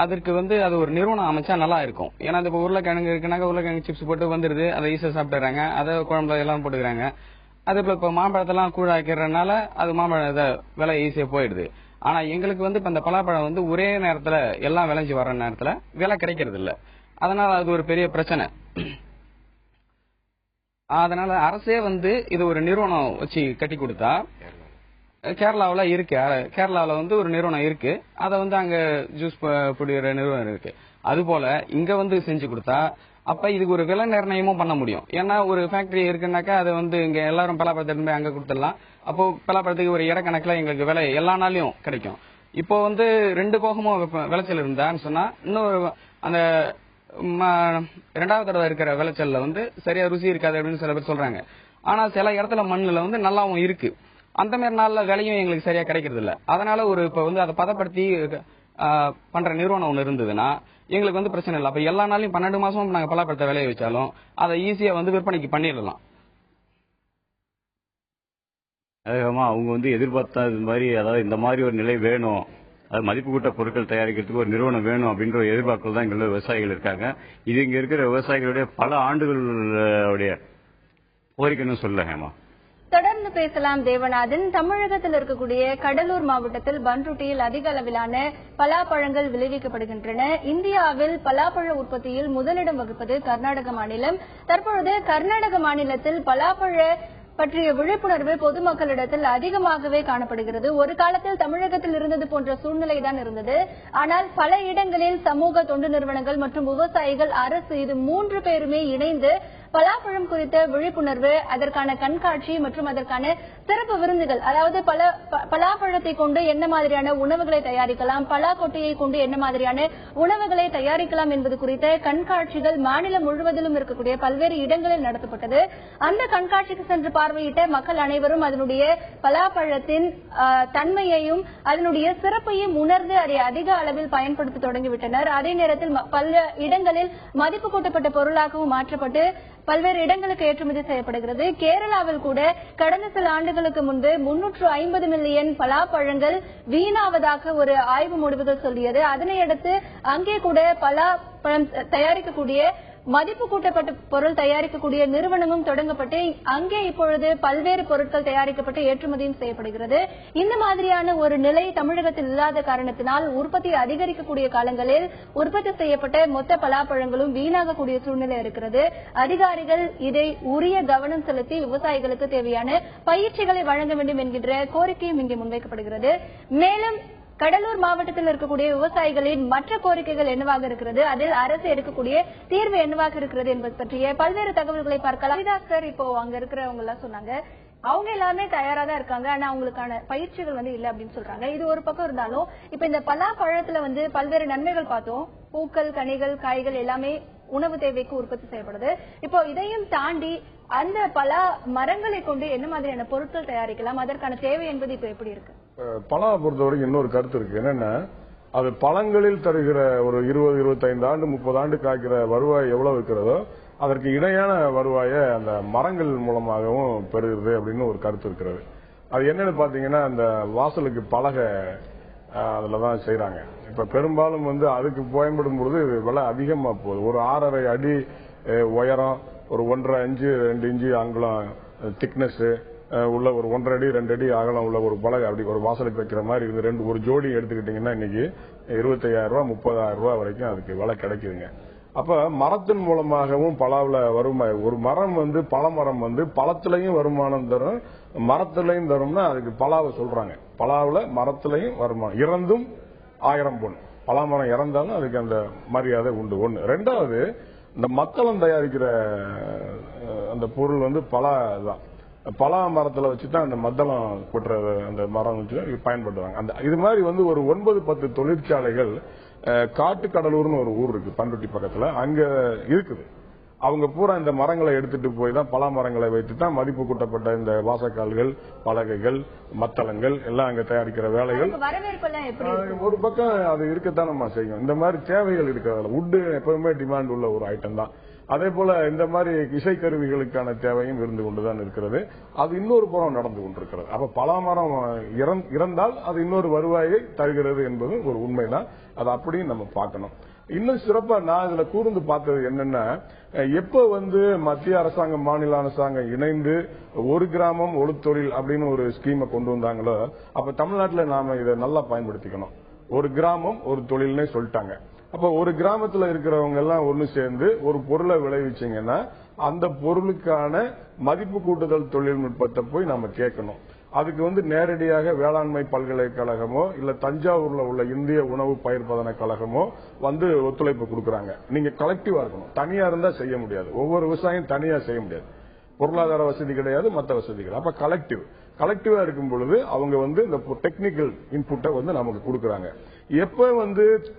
அதற்கு அது ஒரு நிறுவனம் அமைச்சா நல்லா இருக்கும். ஏன்னா இப்ப உருளைக்கிழங்கு இருக்குனாக்க உருளைக்கிழங்கு சிப்ஸ் போட்டு வந்துருது, அதை ஈஸியா சாப்பிட்டுறாங்க, அதை குழம்புல எல்லாம் போட்டுக்கிறாங்க. அதே போல இப்ப மாம்பழத்தெல்லாம் கூழாக்கிறதுனால அது மாம்பழ விலை ஈஸியா போயிடுது. ஆனா எங்களுக்கு இப்ப இந்த பலாப்பழம் ஒரே நேரத்துல எல்லாம் விளைஞ்சு வர்ற நேரத்துல விலை கிடைக்கிறது இல்ல. அதனால அது ஒரு பெரிய பிரச்சனை. அதனால அரசே இது ஒரு நிறுவனம் வச்சு கட்டி கொடுத்தா, கேரளாவில இருக்கு, கேரளாவில ஒரு நிறுவனம் இருக்கு, அதை அங்க ஜூஸ் புடிக்கிற நிறுவனம் இருக்கு. அது போல இங்க செஞ்சு கொடுத்தா அப்ப இதுக்கு ஒரு விலை நிர்ணயமும் பண்ண முடியும். ஏன்னா ஒரு ஃபேக்டரி இருக்குன்னாக்கா அதை இங்க எல்லாரும் பலாப்பழத்தை போய் அங்க கொடுத்துடலாம். அப்போ பலாப்பழத்துக்கு ஒரு இடக்கணக்கில் எங்களுக்கு விலை எல்லா நாளையும் கிடைக்கும். இப்போ 2 போகமும் விளைச்சல் இருந்தான்னு சொன்னா இன்னும் அந்த 2வது தடவை இருக்கிற விளைச்சல்ல சரியா ருசி இருக்காது அப்படின்னு சில பேர் சொல்றாங்க. ஆனா சில இடத்துல மண்ணுல நல்லாவும் இருக்கு. அந்த மாதிரி நாள்ல விலையும் எங்களுக்கு சரியா கிடைக்கிறது இல்ல. அதனால இப்ப அதை பதப்படுத்தி பண்ற நிறுவனம் ஒண்ணு இருந்ததுன்னா எங்களுக்கு பிரச்சனை இல்லை. அப்ப எல்லா நாளையும் 12 மாசமும் நாங்க பலாப்பழத்தை விளைய வச்சாலும் அதை ஈஸியா விற்பனைக்கு பண்ணிடலாம். அவங்க எதிர்பார்த்த மாதிரி, அதாவது இந்த மாதிரி ஒரு நிலை வேணும், அது மதிப்பு கூட்ட பொருட்கள் தயாரிக்கிறதுக்கு ஒரு நிறுவனம் வேணும் அப்படின்ற ஒரு எதிர்பார்ப்பு தான் இங்க விவசாயிகள் இருக்காங்க. இது இங்க இருக்கிற விவசாயிகளுடைய பல ஆண்டுகளுடைய கோரிக்கைன்னு சொல்ல. ஹேமா, தொடர்ந்து பேசலாம். தேவநாதன், தமிழகத்தில் இருக்கக்கூடிய கடலூர் மாவட்டத்தில் பண்ருட்டியில் அதிக அளவிலான பலாப்பழங்கள் விளைவிக்கப்படுகின்றன. இந்தியாவில் பலாப்பழ உற்பத்தியில் முதலிடம் வகிப்பது கர்நாடக மாநிலம். தற்பொழுது கர்நாடக மாநிலத்தில் பலாப்பழ பற்றிய விழிப்புணர்வு பொதுமக்களிடத்தில் அதிகமாகவே காணப்படுகிறது. ஒரு காலத்தில் தமிழகத்தில் இருந்தது போன்ற சூழ்நிலைதான் இருந்தது. ஆனால் பல இடங்களில் சமூக தொண்டு நிறுவனங்கள் மற்றும் விவசாயிகள், அரசு, இது 3 பேருமே இணைந்து பலாப்பழம் குறித்த விழிப்புணர்வு, அதற்கான கண்காட்சி மற்றும் அதற்கான சிறப்பு விருந்துகள், அதாவது பலாப்பழத்தை கொண்டு என்ன மாதிரியான உணவுகளை தயாரிக்கலாம், பலாக்கொட்டையை கொண்டு என்ன மாதிரியான உணவுகளை தயாரிக்கலாம் என்பது குறித்த கண்காட்சிகள் மாநிலம் முழுவதிலும் இருக்கக்கூடிய பல்வேறு இடங்களில் நடத்தப்பட்டது. அந்த கண்காட்சிக்கு சென்று பார்வையிட்ட மக்கள் அனைவரும் அதனுடைய பலாப்பழத்தின் தன்மையையும் அதனுடைய சிறப்பையும் உணர்ந்து அதை அதிக அளவில் பயன்படுத்த தொடங்கிவிட்டனர். அதே நேரத்தில் பல இடங்களில் மதிப்பு கூட்டப்பட்ட பொருளாகவும் மாற்றப்பட்டு பல்வேறு இடங்களுக்கு ஏற்றுமதி செய்யப்படுகிறது. கேரளாவில் கூட கடந்த சில ஆண்டுகளுக்கு முன்பு 350 மில்லியன் பலாப்பழங்கள் வீணாவதாக ஒரு ஆய்வு முடிவுகள் சொல்லியது. அதனையடுத்து அங்கே கூட பலாப்பழம் தயாரிக்கக்கூடிய மதிப்பு கூட்டப்பட்ட பொருள் தயாரிக்கக்கூடிய நிறுவனமும் தொடங்கப்பட்டு அங்கே இப்பொழுது பல்வேறு பொருட்கள் தயாரிக்கப்பட்டு ஏற்றுமதியும் செய்யப்படுகிறது. இந்த மாதிரியான ஒரு நிலை தமிழகத்தில் இல்லாத காரணத்தினால் உற்பத்தி அதிகரிக்கக்கூடிய காலங்களில் உற்பத்தி செய்யப்பட்ட மொத்த பலாப்பழங்களும் வீணாகக்கூடிய சூழ்நிலை இருக்கிறது. அதிகாரிகள் இதை உரிய கவனம் செலுத்தி விவசாயிகளுக்கு தேவையான பயிற்சிகளை வழங்க வேண்டும் என்கின்ற கோரிக்கையும் இங்கே முன்வைக்கப்படுகிறது. மேலும் கடலூர் மாவட்டத்தில் இருக்கக்கூடிய விவசாயிகளின் மற்ற கோரிக்கைகள் என்னவாக இருக்கிறது, அதில் அரசு எடுக்கக்கூடிய தீர்வு என்னவாக இருக்கிறது என்பது பற்றிய பல்வேறு தகவல்களை பார்க்கலாம். சார், இப்போ அங்க இருக்கிறவங்க எல்லாம் சொன்னாங்க அவங்க எல்லாருமே தயாரா தான் இருக்காங்க, ஆனா அவங்களுக்கான பயிற்சிகள் இல்ல அப்படின்னு சொல்றாங்க. இது ஒரு பக்கம் இருந்தாலும் இப்ப இந்த பலாப்பழத்துல பல்வேறு நன்மைகள் பார்த்தோம். பூக்கள், கனிகள், காய்கள் எல்லாமே உணவு தேவைக்கு உற்பத்தி செய்யப்படுது. இப்போ இதையும் தாண்டி அந்த பலா மரங்களை கொண்டு என்ன மாதிரியான பொருட்கள் தயாரிக்கலாம், அதற்கான தேவை என்பது இப்ப எப்படி இருக்கு? பலா பொறுத்தவரைக்கும் இன்னொரு கருத்து இருக்கு. என்னன்னா, அது பழங்களில் தருகிற ஒரு 20-25 ஆண்டு 30 ஆண்டு காய்க்கிற வருவாய் எவ்வளவு இருக்கிறதோ அதற்கு இணையான வருவாயை அந்த மரங்கள் மூலமாகவும் பெறுகிறது அப்படின்னு ஒரு கருத்து இருக்கிறது. அது என்னன்னு பாத்தீங்கன்னா, அந்த வாசலுக்கு பலகை அதுலதான் செய்யறாங்க. இப்ப பெரும்பாலும் அதுக்கு பயன்படும் பொழுது விலை அதிகமா போகுது. ஒரு 6.5 அடி உயரம், ஒரு 1.5 இன்ச்சு 2 இன்ச்சு அங்குலம் திக்னஸ் உள்ள ஒரு 1.5 அடி 2 அடி அகலம் உள்ள ஒரு பலகை அப்படி ஒரு வாசலுக்கு வைக்கிற மாதிரி இது ஒரு ஜோடி எடுத்துக்கிட்டீங்கன்னா இன்னைக்கு 25,000 ரூபாய் 30,000 ரூபாய் வரைக்கும் அதுக்கு விலை கிடைக்குதுங்க. அப்ப மரத்தின் மூலமாகவும் பலாவுல வருமாய். ஒரு மரம் பழமரம் பழத்திலையும் வருமானம் தரும், மரத்திலையும் தரும்னா அதுக்கு பலாவை சொல்றாங்க. பலாவுல மரத்திலையும் வருமானம். இறந்தும் 1000 பொன். பலாமரம் இறந்தாலும் அதுக்கு அந்த மரியாதை உண்டு. ஒண்ணு. ரெண்டாவது, இந்த மத்தளம் தயாரிக்கிற அந்த பொருள் பலா தான். பலா மரத்துல வச்சுதான் அந்த மத்தளம் கொட்டுற அந்த மரம் வச்சு பயன்படுத்துவாங்க. அந்த இது மாதிரி ஒரு 9-10 தொழிற்சாலைகள் காட்டுக்கடலூர்னு ஒரு ஊர் இருக்கு பண்ருட்டி பக்கத்துல, அங்க இருக்குது. அவங்க பூரா இந்த மரங்களை எடுத்துட்டு போய் தான் பலா மரங்களை வைத்து தான் மதிப்பு கூட்டப்பட்ட இந்த வாசக்கால்கள், பலகைகள், மத்தளங்கள் எல்லாம் அங்க தயாரிக்கிற வேலைகள். ஒரு பக்கம் அது இருக்கத்தான் நம்ம செய்யும். இந்த மாதிரி தேவைகள் இருக்கிறதால உட்டு எப்பவுமே டிமாண்ட் உள்ள ஒரு ஐட்டம் தான். அதே போல இந்த மாதிரி இசைக்கருவிகளுக்கான தேவையும் இருந்து கொண்டுதான் இருக்கிறது. அது இன்னொரு புறம் நடந்து கொண்டிருக்கிறது. அப்ப பலாமரம் இறந்தால் அது இன்னொரு வருவாயை தருகிறது என்பது ஒரு உண்மைதான். அது அப்படியும் நம்ம பார்க்கணும். இன்னும் சிறப்பா நான் இதுல கூர்ந்து பார்த்தது என்னன்னா, எப்ப மத்திய அரசாங்கம் மாநில அரசாங்கம் இணைந்து ஒரு கிராமம் ஒரு தொழில் அப்படின்னு ஒரு ஸ்கீமை கொண்டு வந்தாங்களோ, அப்ப தமிழ்நாட்டுல நாம இதை நல்லா பயன்படுத்திக்கணும். ஒரு கிராமம் ஒரு தொழில்னே சொல்லிட்டாங்க. அப்ப ஒரு கிராமத்துல இருக்கிறவங்க எல்லாம் ஒண்ணு சேர்ந்து ஒரு பொருளை விளைவிச்சீங்கன்னா அந்த பொருளுக்கான மதிப்பு கூட்டுதல் தொழில்நுட்பத்தை போய் நம்ம கேட்கணும். அதுக்கு நேரடியாக வேளாண்மை பல்கலைக்கழகமோ இல்ல தஞ்சாவூர்ல உள்ள இந்திய உணவு பயிர் பதன கழகமோ ஒத்துழைப்பு கொடுக்கறாங்க. நீங்க கலெக்டிவா இருக்கணும். தனியா இருந்தா செய்ய முடியாது. ஒவ்வொரு விவசாயம் தனியா செய்ய முடியாது. பொருளாதார வசதி கிடையாது, மற்ற வசதிகள். அப்ப கலெக்டிவா இருக்கும் பொழுது அவங்க இந்த டெக்னிக்கல் இன்புட்டை நமக்கு கொடுக்கறாங்க. எப்ப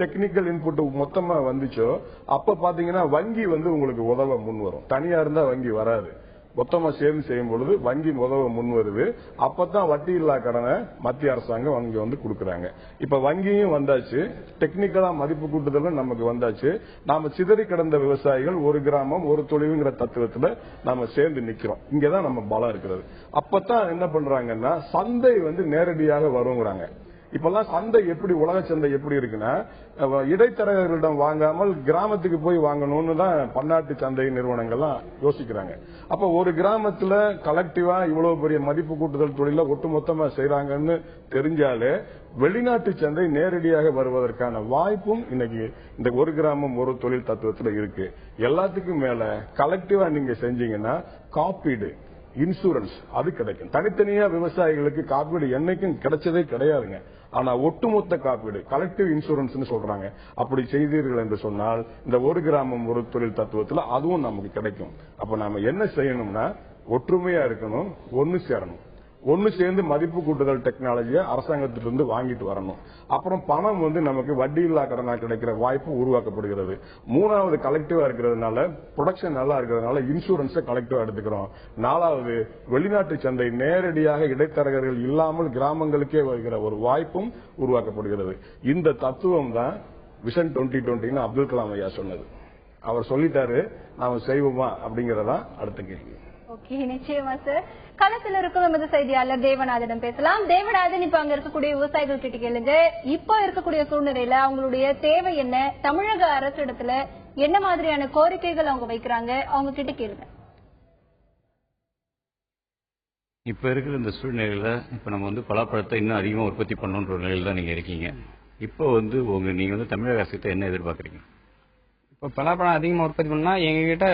டெக்னிக்கல் இன்புட் மொத்தமா வந்துச்சோ அப்ப பாத்தீங்கன்னா வங்கி உங்களுக்கு உதவ முன் வரும். தனியா இருந்தா வங்கி வராது. மொத்தமா சேர்ந்து செய்யும் பொழுது வங்கி உதவ முன் வருது. அப்பதான் வட்டி இல்லா கடனை மத்திய அரசாங்கம் வங்கி கொடுக்கறாங்க. இப்ப வங்கியும் வந்தாச்சு, டெக்னிக்கலா மதிப்பு கூட்டுதலும் நமக்கு வந்தாச்சு. நாம சிதறி கிடந்த விவசாயிகள் ஒரு கிராமம் ஒரு தொழிலுங்கிற தத்துவத்துல நாம சேர்ந்து நிக்கிறோம். இங்கதான் நம்ம பலம் இருக்கிறது. அப்பதான் என்ன பண்றாங்கன்னா சந்தை நேரடியாக வருங்கிறாங்க. இப்பெல்லாம் சந்தை எப்படி, உலக சந்தை எப்படி இருக்குன்னா, இடைத்தரகர்களிடம் வாங்காமல் கிராமத்துக்கு போய் வாங்கணும்னு தான் பன்னாட்டு சந்தை நிறுவனங்கள்லாம் யோசிக்கிறாங்க. அப்ப ஒரு கிராமத்துல கலெக்டிவா இவ்வளவு பெரிய மதிப்பு கூட்டுதல் தொழில ஒட்டுமொத்தமா செய்யறாங்கன்னு தெரிஞ்சாலே வெளிநாட்டு சந்தை நேரடியாக வருவதற்கான வாய்ப்பும் இன்னைக்கு இந்த ஒரு கிராமம் ஒரு தொழில் தத்துவத்துல இருக்கு. எல்லாத்துக்கும் மேல கலெக்டிவா நீங்க செஞ்சீங்கன்னா காப்பீடு, இன்சூரன்ஸ் அது கிடைக்கும். தனித்தனியா விவசாயிகளுக்கு காப்பீடு என்னைக்கும் கிடைச்சதே கிடையாதுங்க. ஆனா ஒட்டுமொத்த காப்பீடு, கலெக்டிவ் இன்சூரன்ஸ் சொல்றாங்க. அப்படி செய்தீர்கள் என்று சொன்னால் இந்த ஒரு கிராமம் ஒரு தொழில் தத்துவத்துல அதுவும் நமக்கு கிடைக்கும். அப்ப நாம என்ன செய்யணும்னா ஒற்றுமையா இருக்கணும், ஒன்னு சேரணும். ஒன்னு சேர்ந்து மதிப்பு கூட்டுதல் டெக்னாலஜியை அரசாங்கத்திலிருந்து வாங்கிட்டு வரணும். அப்புறம் பணம் நமக்கு வட்டி இல்லா கடனா கிடைக்கிற வாய்ப்பு உருவாக்கப்படுகிறது. மூணாவது கலெக்டிவா இருக்கிறதுனால, ப்ரொடக்ஷன் நல்லா இருக்கிறதுனால இன்சூரன்ஸை கலெக்டிவா எடுத்துக்கிறோம். நாலாவது வெளிநாட்டு சந்தை நேரடியாக இடைத்தரகர்கள் இல்லாமல் கிராமங்களுக்கே வருகிற ஒரு வாய்ப்பும் உருவாக்கப்படுகிறது. இந்த தத்துவம் தான் விஷன் 2020 அப்துல் கலாம் ஐயா சொன்னது. அவர் சொல்லிட்டாரு, நாம செய்வோமா அப்படிங்கறதா அடுத்த கேள்வி. ஓகே, நிச்சயமா சார். களத்தில் இருக்கும் எமது செய்தியாளர் தேவநாதனிடம் பேசலாம். தேவநாதன், இப்ப அங்க இருக்கக்கூடிய விவசாயிகள் கிட்ட கேளுங்க, இப்ப இருக்கக்கூடிய சூழ்நிலையில அவங்களுடைய தேவை என்ன, தமிழக அரசு இடத்துல என்ன மாதிரியான கோரிக்கைகள் அவங்க வைக்கிறாங்க, அவங்க கிட்ட கேளுங்க. இப்ப இருக்கிற இந்த சூழ்நிலையில இப்ப நம்ம பலாப்பழத்தை இன்னும் அதிகமா உற்பத்தி பண்ணணுன்ற ஒரு நிலையில தான் நீங்க இருக்கீங்க. இப்போ நீங்க தமிழக அரசு என்ன எதிர்பார்க்கறீங்க? இப்ப பலாப்பழம் அதிகமா உற்பத்தி பண்ணா எங்க கிட்ட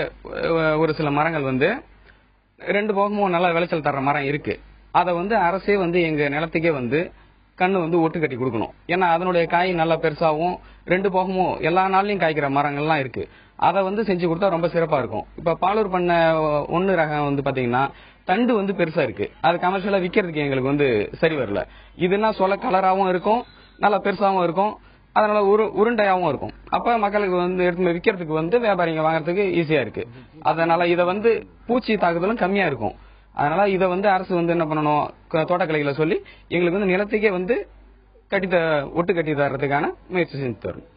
ஒரு சில மரங்கள் 2 போகமும் நல்லா விளைச்சல் தர்ற மரம் இருக்கு. அதை அரசே எங்க நிலத்துக்கே கண்ணு ஒட்டு கட்டி கொடுக்கணும். ஏன்னா அதனுடைய காய் நல்லா பெருசாவும் 2 போகமும் எல்லா நாள்லயும் காய்க்கிற மரங்கள்லாம் இருக்கு. அதை செஞ்சு கொடுத்தா ரொம்ப சிறப்பா இருக்கும். இப்ப பாலூர் பண்ண 1 ரகம் பாத்தீங்கன்னா தண்டு பெருசா இருக்கு. அது கமர்ஷியலா விக்கிறதுக்கு எங்களுக்கு சரி வரல. இதுனா சொல்ல கலராவும் இருக்கும், நல்லா பெருசாவும் இருக்கும். அதனால உருண்டையாவும் இருக்கும். அப்ப மக்களுக்கு வந்து எடுத்து விற்கிறதுக்கு வந்து வியாபாரிங்க வாங்குறதுக்கு ஈஸியா இருக்கு. அதனால இதை வந்து பூச்சி தாக்குதலும் கம்மியா இருக்கும். அதனால இதை வந்து அரசு வந்து என்ன பண்ணணும், தோட்டக்கலைகளை சொல்லி எங்களுக்கு வந்து நிலத்துக்கே வந்து ஒட்டு கட்டி தர்றதுக்கான முயற்சி செஞ்சு தரும்.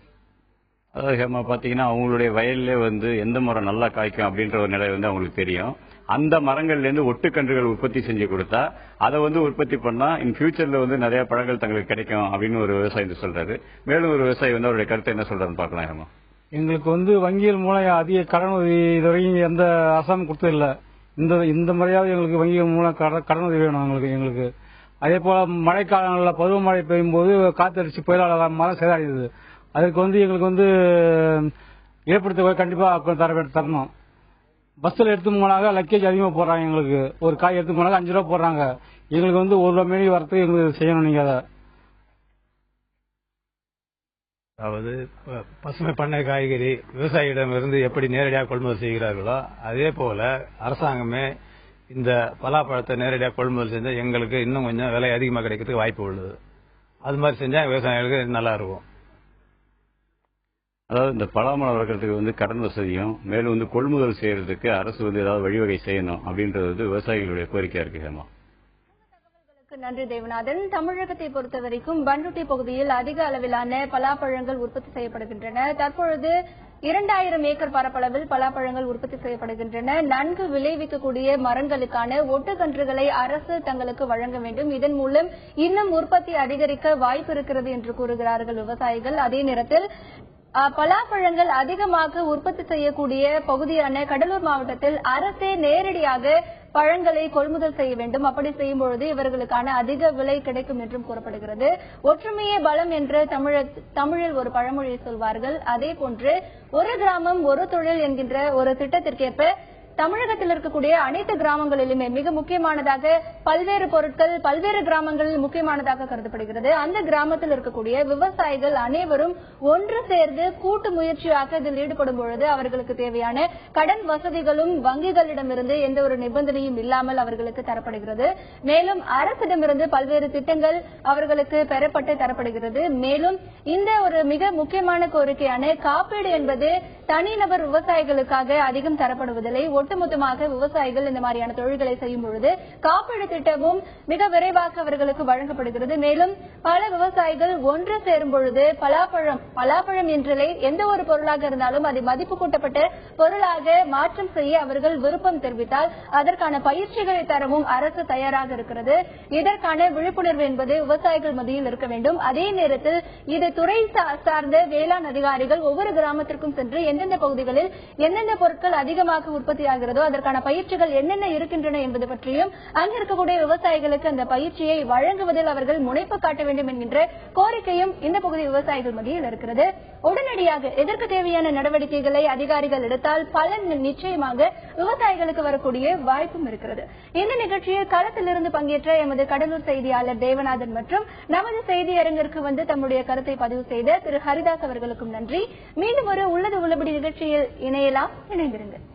அதாவது பாத்தீங்கன்னா அவங்களுடைய வயல்ல வந்து எந்த மரம் நல்லா காய்க்கும் அப்படின்ற ஒரு நிலை வந்து அவங்களுக்கு தெரியும். அந்த மரங்கள்ல இருந்து ஒட்டுக்கன்றுகள் உற்பத்தி செஞ்சு கொடுத்தா அதை வந்து உற்பத்தி பண்ணா இன் ஃபியூச்சர்ல வந்து நிறைய பழங்கள் தங்களுக்கு கிடைக்கும் அப்படின்னு ஒரு விவசாயி சொல்றாரு. மேலும் ஒரு விவசாயி வந்து அவருடைய கருத்தை என்ன சொல்றாருன்னு பாக்கலாம். எங்களுக்கு வந்து வங்கிகள் மூலம் அதிக கடன் உதவி இதுவரைக்கும் எந்த அரசாங்கம் கொடுத்ததில்லை. இந்த முறையாவது எங்களுக்கு வங்கிகள் மூலம் கடன் உதவி வேணும் எங்களுக்கு. அதே போல மழைக்காலங்களில் பருவமழை பெய்யும் போது காத்தடிச்சு புயலால் மரம் சேதாடிது. அதுக்கு வந்து எங்களுக்கு வந்து ஏற்படுத்த கண்டிப்பா தரணும். பஸ்ல எடுத்து போனாங்க லக்கேஜ் அதிகமா போடுறாங்க. எங்களுக்கு ஒரு காய் எடுத்து போனாங்க 5 ரூபா போடுறாங்க. எங்களுக்கு வந்து 1 ரூபா மீறி வரத்துக்கு எங்களுக்கு செய்யணும் நீங்க அதை. அதாவது பசுமை பண்ணை காய்கறி விவசாயியிடமிருந்து எப்படி நேரடியாக கொள்முதல் செய்கிறார்களோ அதே போல அரசாங்கமே இந்த பலாப்பழத்தை நேரடியாக கொள்முதல் செஞ்சா எங்களுக்கு இன்னும் கொஞ்சம் விலை அதிகமாக கிடைக்கிறதுக்கு வாய்ப்பு உள்ளது. அது மாதிரி செஞ்சா விவசாயிகளுக்கு நல்லா இருக்கும். அதாவது இந்த பலாமரம் வளர்க்கறதுக்கு வந்து கடன் வசதியும் மேலும் வந்து கொள்முதல் செய்யறதுக்கு அரசு வந்து ஏதாவது வழிவகை செய்யணும் அப்படின்றது வந்து விவசாயிகளுடைய கோரிக்கையா இருக்கு. ஹேமா, நன்றி தேவநாதன். தமிழகத்தை பொறுத்தவரைக்கும் பண்ருட்டி பகுதியில் அதிக அளவிலான பலாப்பழங்கள் உற்பத்தி செய்யப்படுகின்றன. தற்பொழுது 2000 ஏக்கர் பரப்பளவில் பலாப்பழங்கள் உற்பத்தி செய்யப்படுகின்றன. நன்கு விளைவிக்கக்கூடிய மரங்களுக்கான ஒட்டுக்கன்றுகளை அரசு தங்களுக்கு வழங்க வேண்டும். இதன் மூலம் இன்னும் உற்பத்தி அதிகரிக்க வாய்ப்பு இருக்கிறது என்று கூறுகிறார்கள் விவசாயிகள். அதே நேரத்தில் பலாப்பழங்கள் அதிகமாக உற்பத்தி செய்யக்கூடிய பகுதியான கடலூர் மாவட்டத்தில் அரசே நேரடியாக பழங்களை கொள்முதல் செய்ய வேண்டும். அப்படி செய்யும் பொழுது இவர்களுக்கான அதிக விலை கிடைக்கும் என்றும் கூறப்படுகிறது. ஒற்றுமையே பலம் என்று தமிழில் ஒரு பழமொழியை சொல்வார்கள். அதே போன்று ஒரு கிராமம் ஒரு தொழில் என்கின்ற ஒரு திட்டத்திற்கேற்ப தமிழகத்தில் இருக்கக்கூடிய அனைத்து கிராமங்களிலுமே மிக முக்கியமானதாக பல்வேறு பொருட்கள் பல்வேறு கிராமங்களில் முக்கியமானதாக கருதப்படுகிறது. அந்த கிராமத்தில் இருக்கக்கூடிய விவசாயிகள் அனைவரும் ஒன்று சேர்ந்து கூட்டு முயற்சியாக இதில் ஈடுபடும் பொழுது அவர்களுக்கு தேவையான கடன் வசதிகளும் வங்கிகளிடமிருந்து எந்த ஒரு நிபந்தனையும் இல்லாமல் அவர்களுக்கு தரப்படுகிறது. மேலும் அரசிடமிருந்து பல்வேறு திட்டங்கள் அவர்களுக்கு பெறப்பட்டு தரப்படுகிறது. மேலும் இந்த ஒரு மிக முக்கியமான கோரிக்கையான காப்பீடு என்பது தனிநபர் விவசாயிகளுக்காக அதிகம் தரப்படுவதில்லை. ஒட்டுமொத்தமாக விவசாயிகள் இந்த மாதிரியான தொழில்களை செய்யும் பொழுது காப்பீடு திட்டமும் மிக விரைவாக அவர்களுக்கு வழங்கப்படுகிறது. மேலும் பல விவசாயிகள் ஒன்று சேரும் பொழுது பலாப்பழம் என்றில்லை எந்த ஒரு பொருளாக இருந்தாலும் அதை மதிப்பு கூட்டப்பட்ட பொருளாக மாற்றம் செய்ய அவர்கள் விருப்பம் தெரிவித்தால் அதற்கான பயிற்சிகளை தரவும் அரசு தயாராக இருக்கிறது. இதற்கான விழிப்புணர்வு என்பது விவசாயிகள் மத்தியில் இருக்க வேண்டும். அதே நேரத்தில் இது துறை சார்ந்த வேளாண் அதிகாரிகள் ஒவ்வொரு கிராமத்திற்கும் சென்று எந்தெந்த பகுதிகளில் எந்தெந்த பொருட்கள் அதிகமாக உற்பத்தி ஆகிறதோ அதற்கான பயிற்சிகள் என்னென்ன இருக்கின்றன என்பது பற்றியும் அங்கிருக்கக்கூடிய விவசாயிகளுக்கு அந்த பயிற்சியை வழங்குவதில் அவர்கள் முனைப்பு காட்ட வேண்டும் என்கின்ற கோரிக்கையும் இந்த பகுதி விவசாயிகள் மத்தியில் இருக்கிறது. உடனடியாக இதற்கு தேவையான நடவடிக்கைகளை அதிகாரிகள் எடுத்தால் பலன் நிச்சயமாக விவசாயிகளுக்கு வரக்கூடிய வாய்ப்பும் இருக்கிறது. இந்த நிகழ்ச்சியில் களத்திலிருந்து பங்கேற்ற எமது கடலூர் செய்தியாளர் தேவநாதன் மற்றும் நமது செய்தி அரங்கிற்கு வந்து தம்முடைய கருத்தை பதிவு செய்த திரு ஹரிதாஸ் அவர்களுக்கும் நன்றி. மீண்டும் ஒரு உள்ளது உள்ளபடி நிகழ்ச்சியில் இணையலாம். இணைந்திருங்கள்.